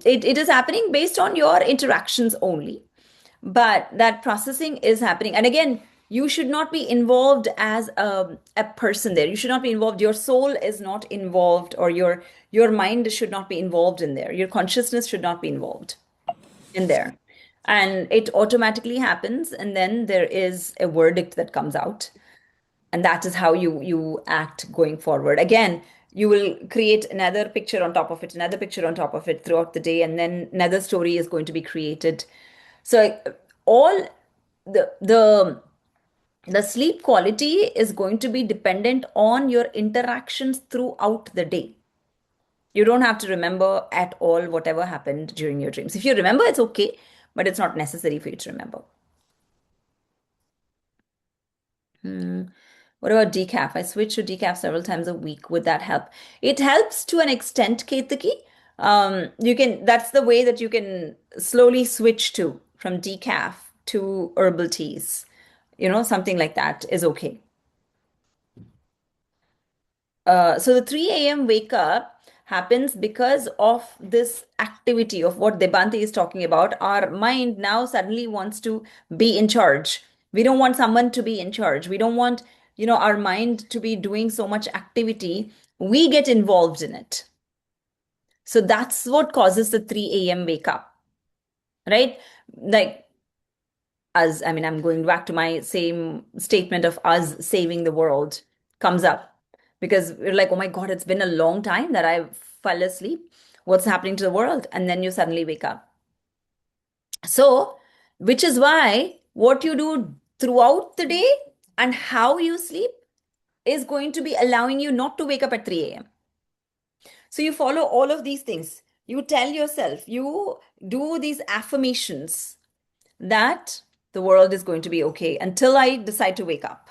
it is happening based on your interactions only, but that processing is happening. And again, you should not be involved as a person there. You should not be involved. Your soul is not involved, or your mind should not be involved in there. Your consciousness should not be involved in there. And it automatically happens, and then there is a verdict that comes out, and that is how you act going forward. Again, you will create another picture on top of it, another picture on top of it throughout the day, and then another story is going to be created. So all the the sleep quality is going to be dependent on your interactions throughout the day. You don't have to remember at all whatever happened during your dreams. If you remember, it's okay, but it's not necessary for you to remember. What about decaf? I switch to decaf several times a week. Would that help? It helps to an extent, Ketaki. That's the way that you can slowly switch to from decaf to herbal teas. Something like that is okay. So the 3 a.m. wake up happens because of this activity of what Debanti is talking about. Our mind now suddenly wants to be in charge. We don't want someone to be in charge. We don't want, our mind to be doing so much activity. We get involved in it. So that's what causes the 3 a.m. wake up, right? Like us, I mean, I'm going back to my same statement of us saving the world comes up because we're like, oh my God, it's been a long time that I fell asleep. What's happening to the world? And then you suddenly wake up. So, which is why what you do throughout the day and how you sleep is going to be allowing you not to wake up at 3 a.m. So, you follow all of these things. You tell yourself, you do these affirmations that the world is going to be okay until I decide to wake up.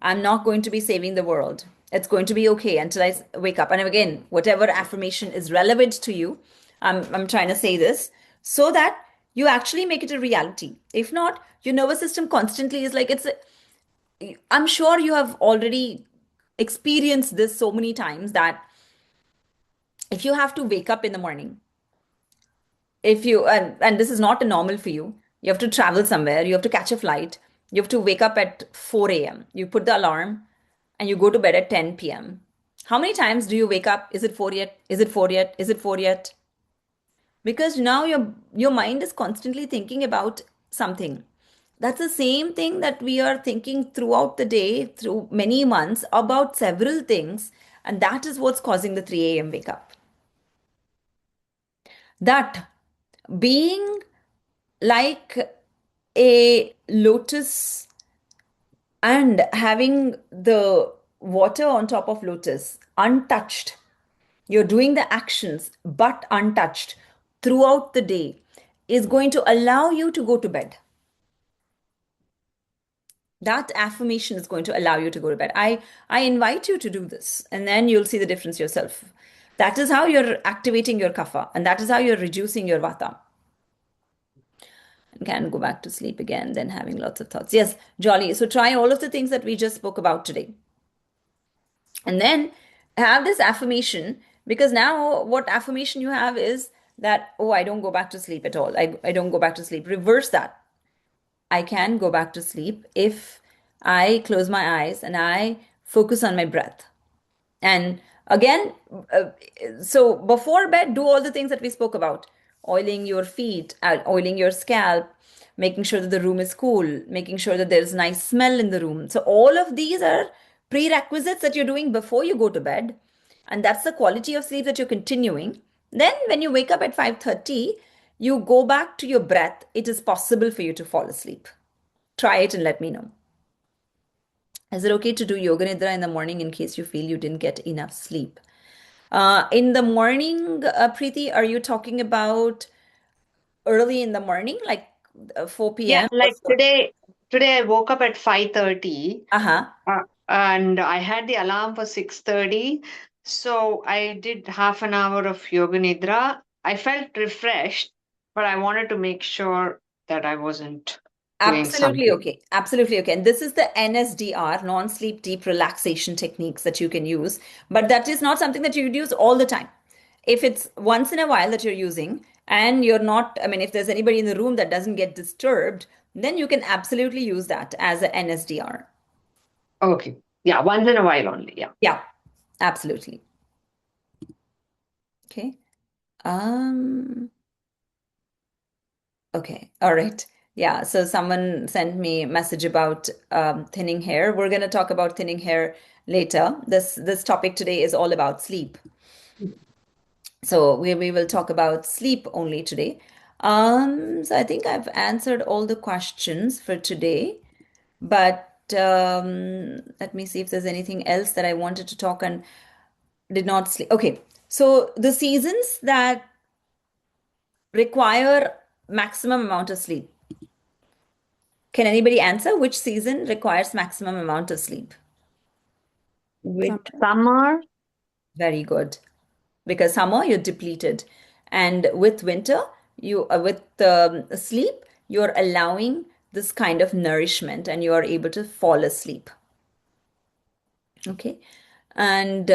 I'm not going to be saving the world. It's going to be okay until I wake up. And again, whatever affirmation is relevant to you, I'm trying to say this so that you actually make it a reality. If not, your nervous system constantly is like, I'm sure you have already experienced this so many times that if you have to wake up in the morning, if you and this is not a normal for you, you have to travel somewhere, you have to catch a flight, you have to wake up at 4 a.m. You put the alarm and you go to bed at 10 p.m. How many times do you wake up? Is it 4 yet? Is it 4 yet? Is it 4 yet? Because now your mind is constantly thinking about something. That's the same thing that we are thinking throughout the day, through many months, about several things, and that is what's causing the 3 a.m. wake up. That being like a lotus and having the water on top of lotus untouched, you're doing the actions but untouched throughout the day, is going to allow you to go to bed. That affirmation is going to allow you to go to bed. I invite you to do this, and then you'll see the difference yourself. That is how you're activating your kapha, and that is how you're reducing your vata. And can go back to sleep again, then having lots of thoughts. Yes, jolly. So try all of the things that we just spoke about today. And then have this affirmation, because now what affirmation you have is that, oh, I don't go back to sleep at all. I don't go back to sleep. Reverse that. I can go back to sleep if I close my eyes and I focus on my breath. And again, so before bed, do all the things that we spoke about: oiling your feet, oiling your scalp, making sure that the room is cool, making sure that there's nice smell in the room. So all of these are prerequisites that you're doing before you go to bed. and that's the quality of sleep that you're continuing, then when you wake up at 5:30, you go back to your breath. It is possible for you to fall asleep. Try it and let me know. Is it okay to do yoga nidra in the morning in case you feel you didn't get enough sleep? In the morning, Preeti, are you talking about early in the morning, like 4 Yeah, p.m. or like so? today I woke up at 5:30, Uh-huh. and I had the alarm for 6:30. So I did half an hour of yoga nidra. I felt refreshed, but I wanted to make sure that I wasn't doing Absolutely something. okay. Absolutely okay. And this is the NSDR, non-sleep deep relaxation techniques that you can use, but that is not something that you would use all the time. If it's once in a while that you're using and you're not, I mean, if there's anybody in the room that doesn't get disturbed, then you can absolutely use that as a NSDR. Okay. Yeah, once in a while only. Yeah. Yeah, absolutely. Okay. Okay. All right. Yeah. So someone sent me a message about thinning hair. We're going to talk about thinning hair later. This topic today is all about sleep. So we will talk about sleep only today. So I think I've answered all the questions for today, but let me see if there's anything else that I wanted to talk and did not sleep. Okay. So the seasons that require maximum amount of sleep. Can anybody answer which season requires maximum amount of sleep? With summer, Very good. Because summer you're depleted, and with winter you with sleep you're allowing this kind of nourishment, and you are able to fall asleep. Okay, and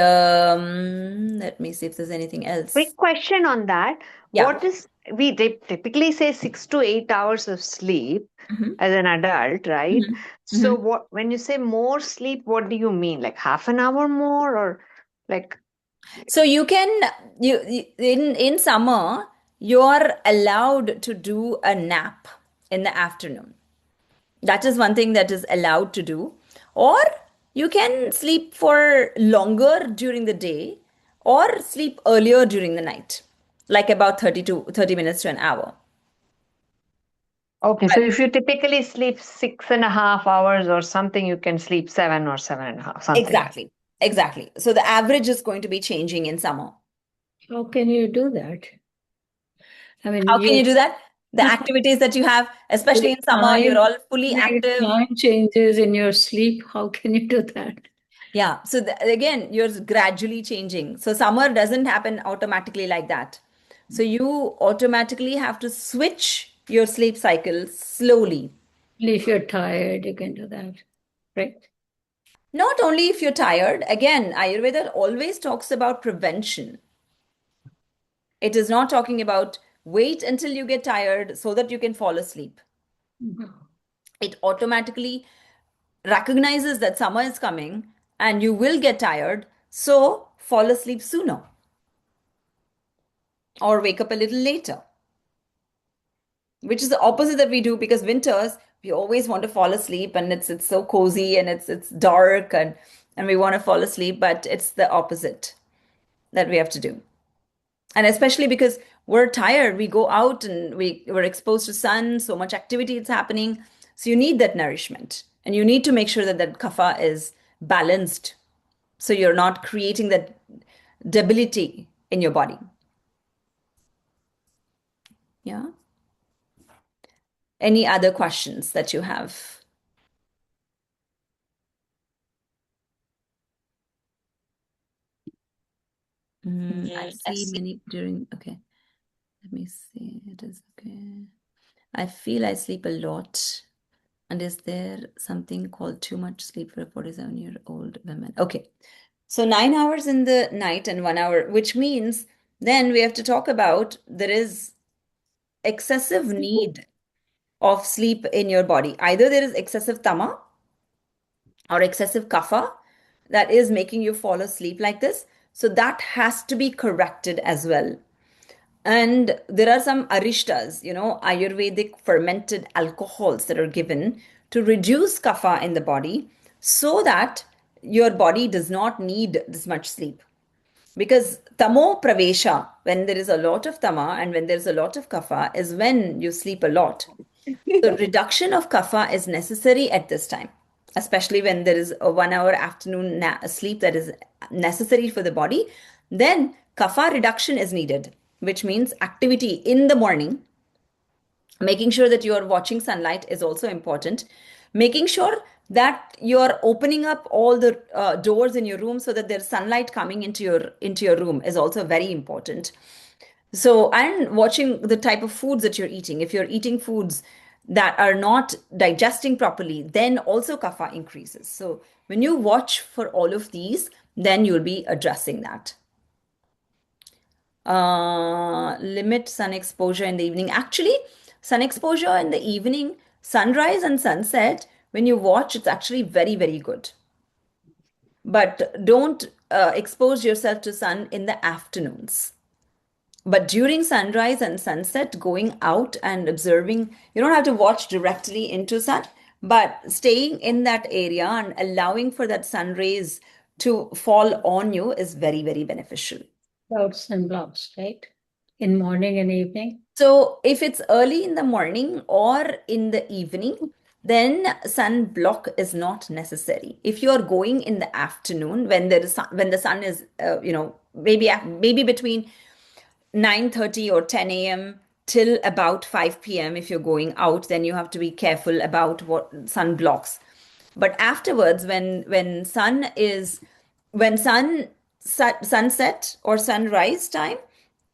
let me see if there's anything else. quick question on that. Yeah. What is we typically say 6 to 8 hours of sleep Mhm. as an adult, right? Mhm. So Mhm. what when you say more sleep, what do you mean? Like half an hour more or like So you can in summer you're allowed to do a nap in the afternoon. That is one thing that is allowed to do. Or you can sleep for longer during the day or sleep earlier during the night, like about 30 minutes to an hour. okay, so if you typically sleep 6.5 hours or something, you can sleep 7 or 7.5, something like Exactly. Exactly. So the average is going to be changing in summer. How can you do that? I mean, How can you do that? The activities that you have, especially in summer, you're all fully active. time changes in your sleep. How can you do that? Yeah. So again, you're gradually changing. So summer doesn't happen automatically like that. So you automatically have to switch your sleep cycle slowly. If you're tired, you can do that, right? Not only if you're tired, again, Ayurveda always talks about prevention. It is not talking about wait until you get tired so that you can fall asleep. Mhm. It automatically recognizes that summer is coming and you will get tired, so fall asleep sooner or wake up a little later, which is the opposite that we do, because winters we always want to fall asleep and it's so cozy and it's dark and we want to fall asleep, but it's the opposite that we have to do. And especially because we're tired, we go out and we're exposed to sun, so much activity is happening, so you need that nourishment and you need to make sure that that kapha is balanced, so you're not creating that debility in your body. Yeah. Any other questions that you have? I see many during, okay. Let me see. It is okay. I feel I sleep a lot. And is there something called too much sleep for a 47-year-old woman? Okay. So 9 hours in the night and 1 hour, which means then we have to talk about there is excessive need of sleep in your body. Either there is excessive tama or excessive kapha that is making you fall asleep like this. So that has to be corrected as well. And there are some arishtas, Ayurvedic fermented alcohols that are given to reduce kapha in the body so that your body does not need this much sleep. Because tamo pravesha, when there is a lot of tama and when there's a lot of kapha, is when you sleep a lot. So reduction of kapha is necessary at this time, especially when there is a 1 hour afternoon sleep that is necessary for the body. Then kapha reduction is needed, which means activity in the morning. Making sure that you are watching sunlight is also important. Making sure that you are opening up all the doors in your room so that there's sunlight coming into your room is also very important. So, and watching the type of foods that you're eating. If you're eating foods that are not digesting properly, then also kapha increases. So, when you watch for all of these, then you'll be addressing that. Limit sun exposure in the evening. Actually, sun exposure in the evening, sunrise and sunset, when you watch, it's actually very, very good. But don't expose yourself to sun in the afternoons. But during sunrise and sunset, going out and observing, you don't have to watch directly into sun, but staying in that area and allowing for that sun rays to fall on you is very, very beneficial. Without sunblocks, right? In morning and evening. So if it's early in the morning or in the evening, then sunblock is not necessary. If you are going in the afternoon when when the sun is maybe between 9:30 or 10 a.m. till about 5 p.m. if you're going out, then you have to be careful about what sun blocks. But afterwards, when sunset or sunrise time,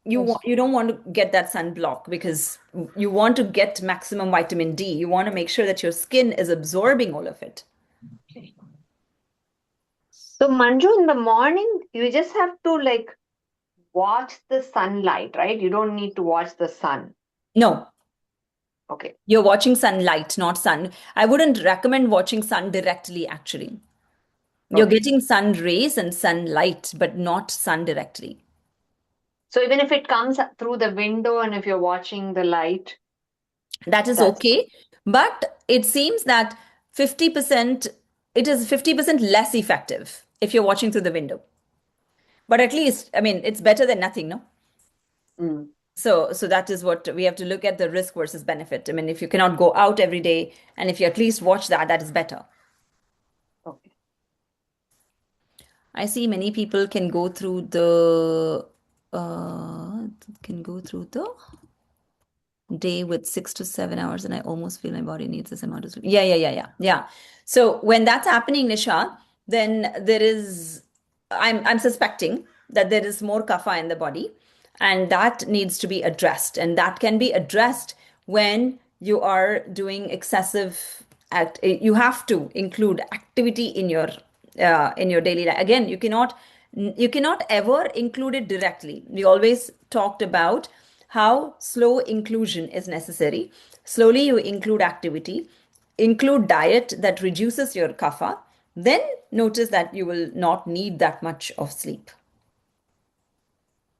Yes. you don't want to get that sunblock because you want to get maximum vitamin D. You want to make sure that your skin is absorbing all of it. Okay. So, Manju, in the morning, you just have to like watch the sunlight, right? You don't need to watch the sun. No, Okay. you're watching sunlight, not sun. I wouldn't recommend watching sun directly, actually. You're Okay. getting sun rays and sunlight, but not sun directly. So even if it comes through the window and if you're watching the light, That is that's okay. But it seems that 50%, it is 50% less effective if you're watching through the window. But at least, I mean, it's better than nothing, no? mm, So that is what we have to look at, the risk versus benefit. I mean, if you cannot go out every day and if you at least watch that, that is better. okay. I see many people can go through the uh, day with 6 to 7 hours, and I almost feel my body needs this amount of sleep. Yeah. So when that's happening, Nisha, then I'm suspecting that there is more kapha in the body, and that needs to be addressed. And that can be addressed when you are doing excessive act. You have to include activity in your daily life. Again, you cannot ever include it directly. We always talked about how slow inclusion is necessary. Slowly you include activity, include diet that reduces your kapha, then notice that you will not need that much of sleep.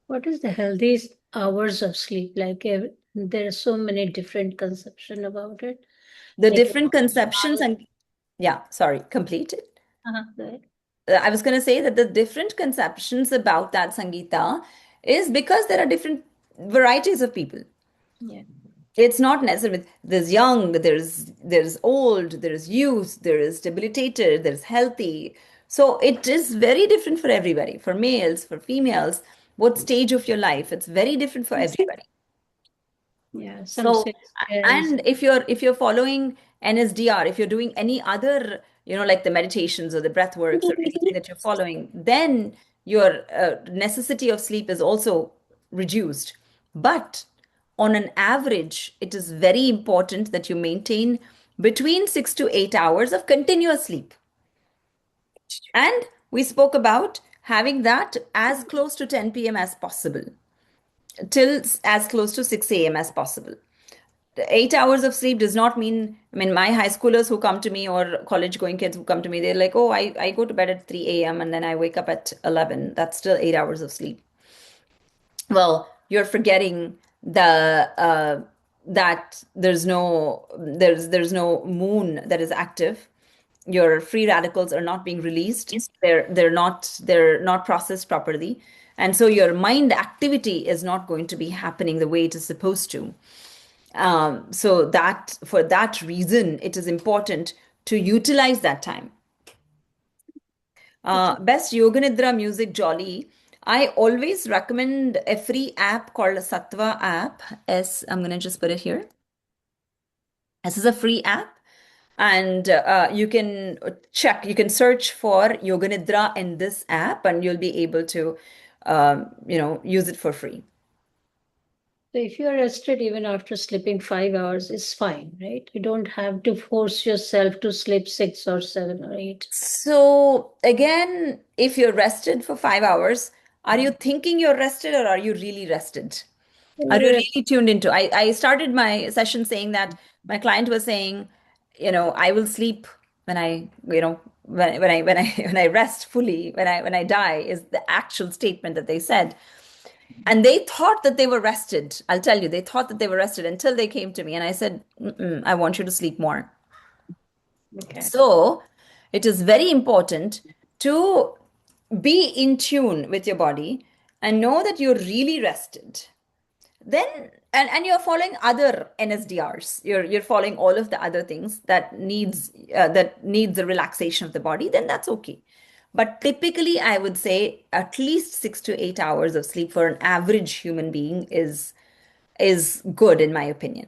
What is the healthiest hours of sleep? Like there are so many different conception about it. The Like different conceptions and complete it. go ahead. I was going to say that the different conceptions about that, Sangeeta, is because there are different varieties of people. Yeah. It's not necessarily there's young, there's old, there's youth, there is debilitated, there's healthy. So it is very different for everybody, for males, for females, what stage of your life. It's very different for everybody. Yeah. Some So, say yes. and if you're following NSDR, if you're doing any other, like the meditations or the breath works or anything that you're following, then your necessity of sleep is also reduced. But on an average, it is very important that you maintain between 6 to 8 hours of continuous sleep. And we spoke about having that as close to 10 p.m. as possible, till as close to 6 a.m. as possible. 8 hours of sleep does not mean, I mean, my high schoolers who come to me or college going kids who come to me, they're like, oh, I go to bed at 3 a.m. and then I wake up at 11. That's still 8 hours of sleep. Well, you're forgetting that there's no moon that is active. Your free radicals are not being released. They're not processed properly. And so your mind activity is not going to be happening the way it is supposed to. So that for that reason, it is important to utilize that time. Best Yoga Nidra music jolly. I always recommend a free app called a Sattva app. I'm going to just put it here. This is a free app, and you can search for Yoga Nidra in this app, and you'll be able to, use it for free. So if you're rested even after sleeping 5 hours, it's fine, right? You don't have to force yourself to sleep 6 or 7 or 8. So again, if you're rested for 5 hours, are you thinking you're rested or are you really rested? Are you really tuned into? I started my session saying that my client was saying, I will sleep when I, when I rest fully, when I die is the actual statement that they said. And they thought that they were rested. I'll tell you, they thought that they were rested until they came to me and I said, I want you to sleep more. Okay. So it is very important to be in tune with your body and know that you're really rested. Then and you're following other NSDRs. You're following all of the other things that needs the relaxation of the body. Then that's okay. But typically, I would say at least 6 to 8 hours of sleep for an average human being is good, in my opinion.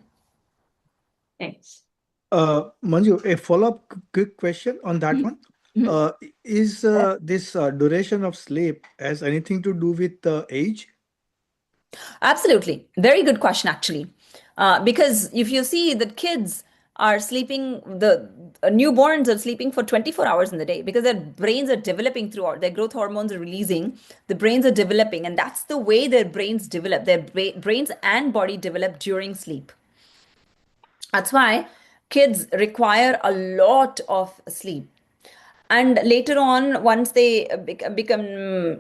Thanks. Manju, a follow-up quick question on that one. Is this duration of sleep has anything to do with age? Absolutely. Very good question, actually. Because if you see that kids are sleeping, the newborns are sleeping for 24 hours in the day because their brains are developing throughout, their growth hormones are releasing, the brains are developing, and that's the way their brains develop. Their brains and body develop during sleep. That's why kids require a lot of sleep. And later on, once they become,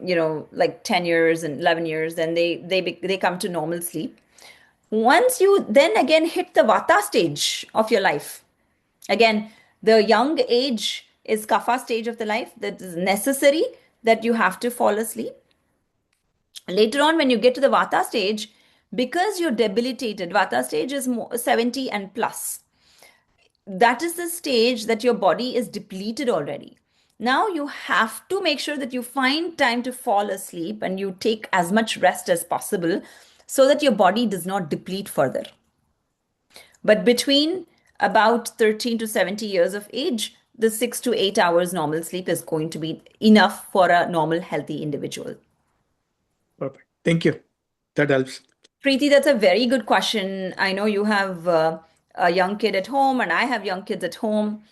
like 10 years and 11 years, then they come to normal sleep. Once you then again hit the vata stage of your life, again, the young age is kapha stage of the life that is necessary that you have to fall asleep. Later on, when you get to the vata stage, because you're debilitated, vata stage is 70 and plus. That is the stage that your body is depleted already. Now you have to make sure that you find time to fall asleep and you take as much rest as possible so that your body does not deplete further. But between about 13 to 70 years of age, the 6 to 8 hours normal sleep is going to be enough for a normal, healthy individual. Perfect. Thank you. That helps. Preeti, that's a very good question. I know you have a young kid at home, and I have young kids at home.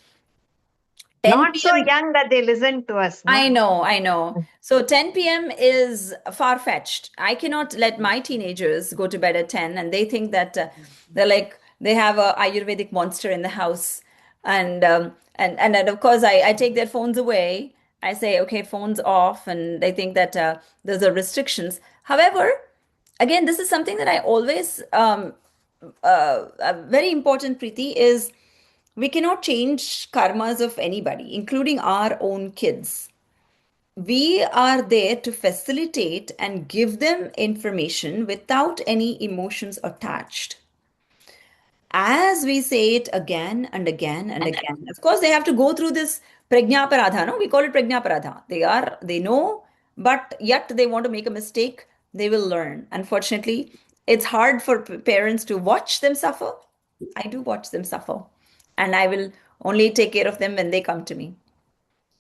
10 Not so p.m. young that they listen to us. No? I know. So 10 p.m. is far-fetched. I cannot let my teenagers go to bed at 10 and they think that they have a Ayurvedic monster in the house. And of course I take their phones away. I say, okay, phones off, and they think that there's a restrictions. However, again, this is something that I always very important, Preeti, is we cannot change karmas of anybody, including our own kids. We are there to facilitate and give them information without any emotions attached. As we say it again and again and again. Of course, they have to go through this prajna paradha, no? We call it prajna paradha. They know, but yet they want to make a mistake. They will learn. Unfortunately, it's hard for parents to watch them suffer. I do watch them suffer, and I will only take care of them when they come to me.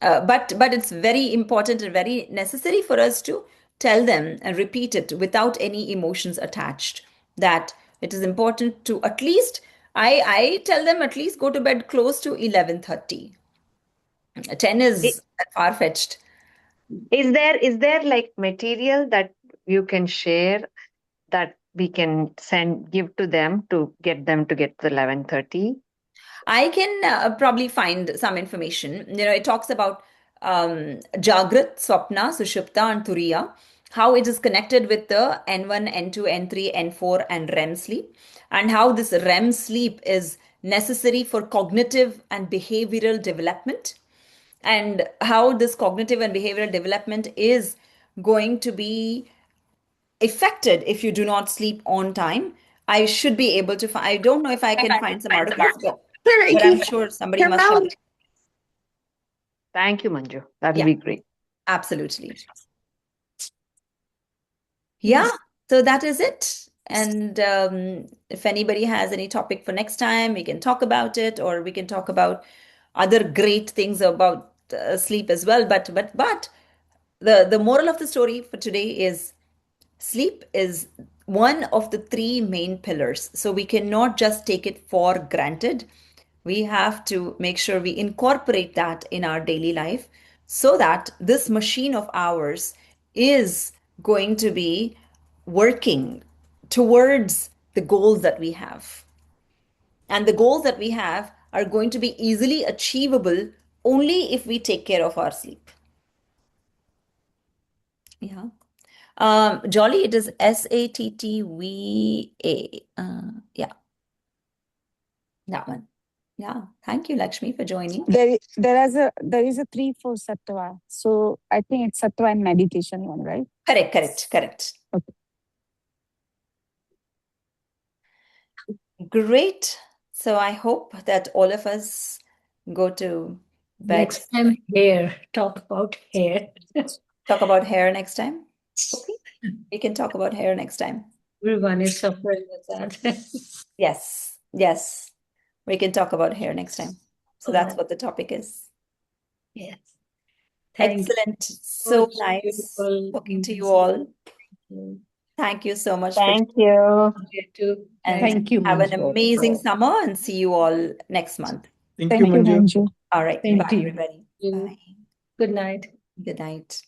But it's very important and very necessary for us to tell them and repeat it without any emotions attached. That it is important to at least I tell them at least go to bed close to 11:30. 10 is far fetched. Is there like material that you can share that we can give to them to get to 11:30? I can probably find some information. It talks about Jagrat, Swapna, Sushupta, and Turiya, how it is connected with the N1, N2, N3, N4, and REM sleep, and how this REM sleep is necessary for cognitive and behavioral development, and how this cognitive and behavioral development is going to be affected if you do not sleep on time. I should be able to find, I don't know if I can find some articles, but I'm sure somebody must have. Thank you, Manju. That'll Yeah. be great. Absolutely. Yeah, so that is it. And if anybody has any topic for next time, we can talk about it, or we can talk about other great things about sleep as well. But the moral of the story for today is sleep is one of the three main pillars. So we cannot just take it for granted. We have to make sure we incorporate that in our daily life so that this machine of ours is going to be working towards the goals that we have. And the goals that we have are going to be easily achievable only if we take care of our sleep. Yeah. Jolly, it is SATTVA. Yeah, that one. Yeah. Thank you, Lakshmi, for joining. There is a 3-4 sattva. So I think it's sattva and meditation one, right? Correct. Okay. Great. So I hope that all of us go to bed. Next time, hair. Talk about hair. Talk about hair next time. Okay. We can talk about hair next time. Everyone is suffering with that. Yes. We can talk about hair next time. So that's Alright. what the topic is. Yes. Thank you. Excellent. So Much nice beautiful talking to you music. all. Mm. Thank you so much Thank you. You too. and Thank you, have an Manju. amazing summer and see you all next month. Thank Thank you, you, Manju. Manju. All right. Thank Bye, you. everybody. You. Bye. Good night. Good night.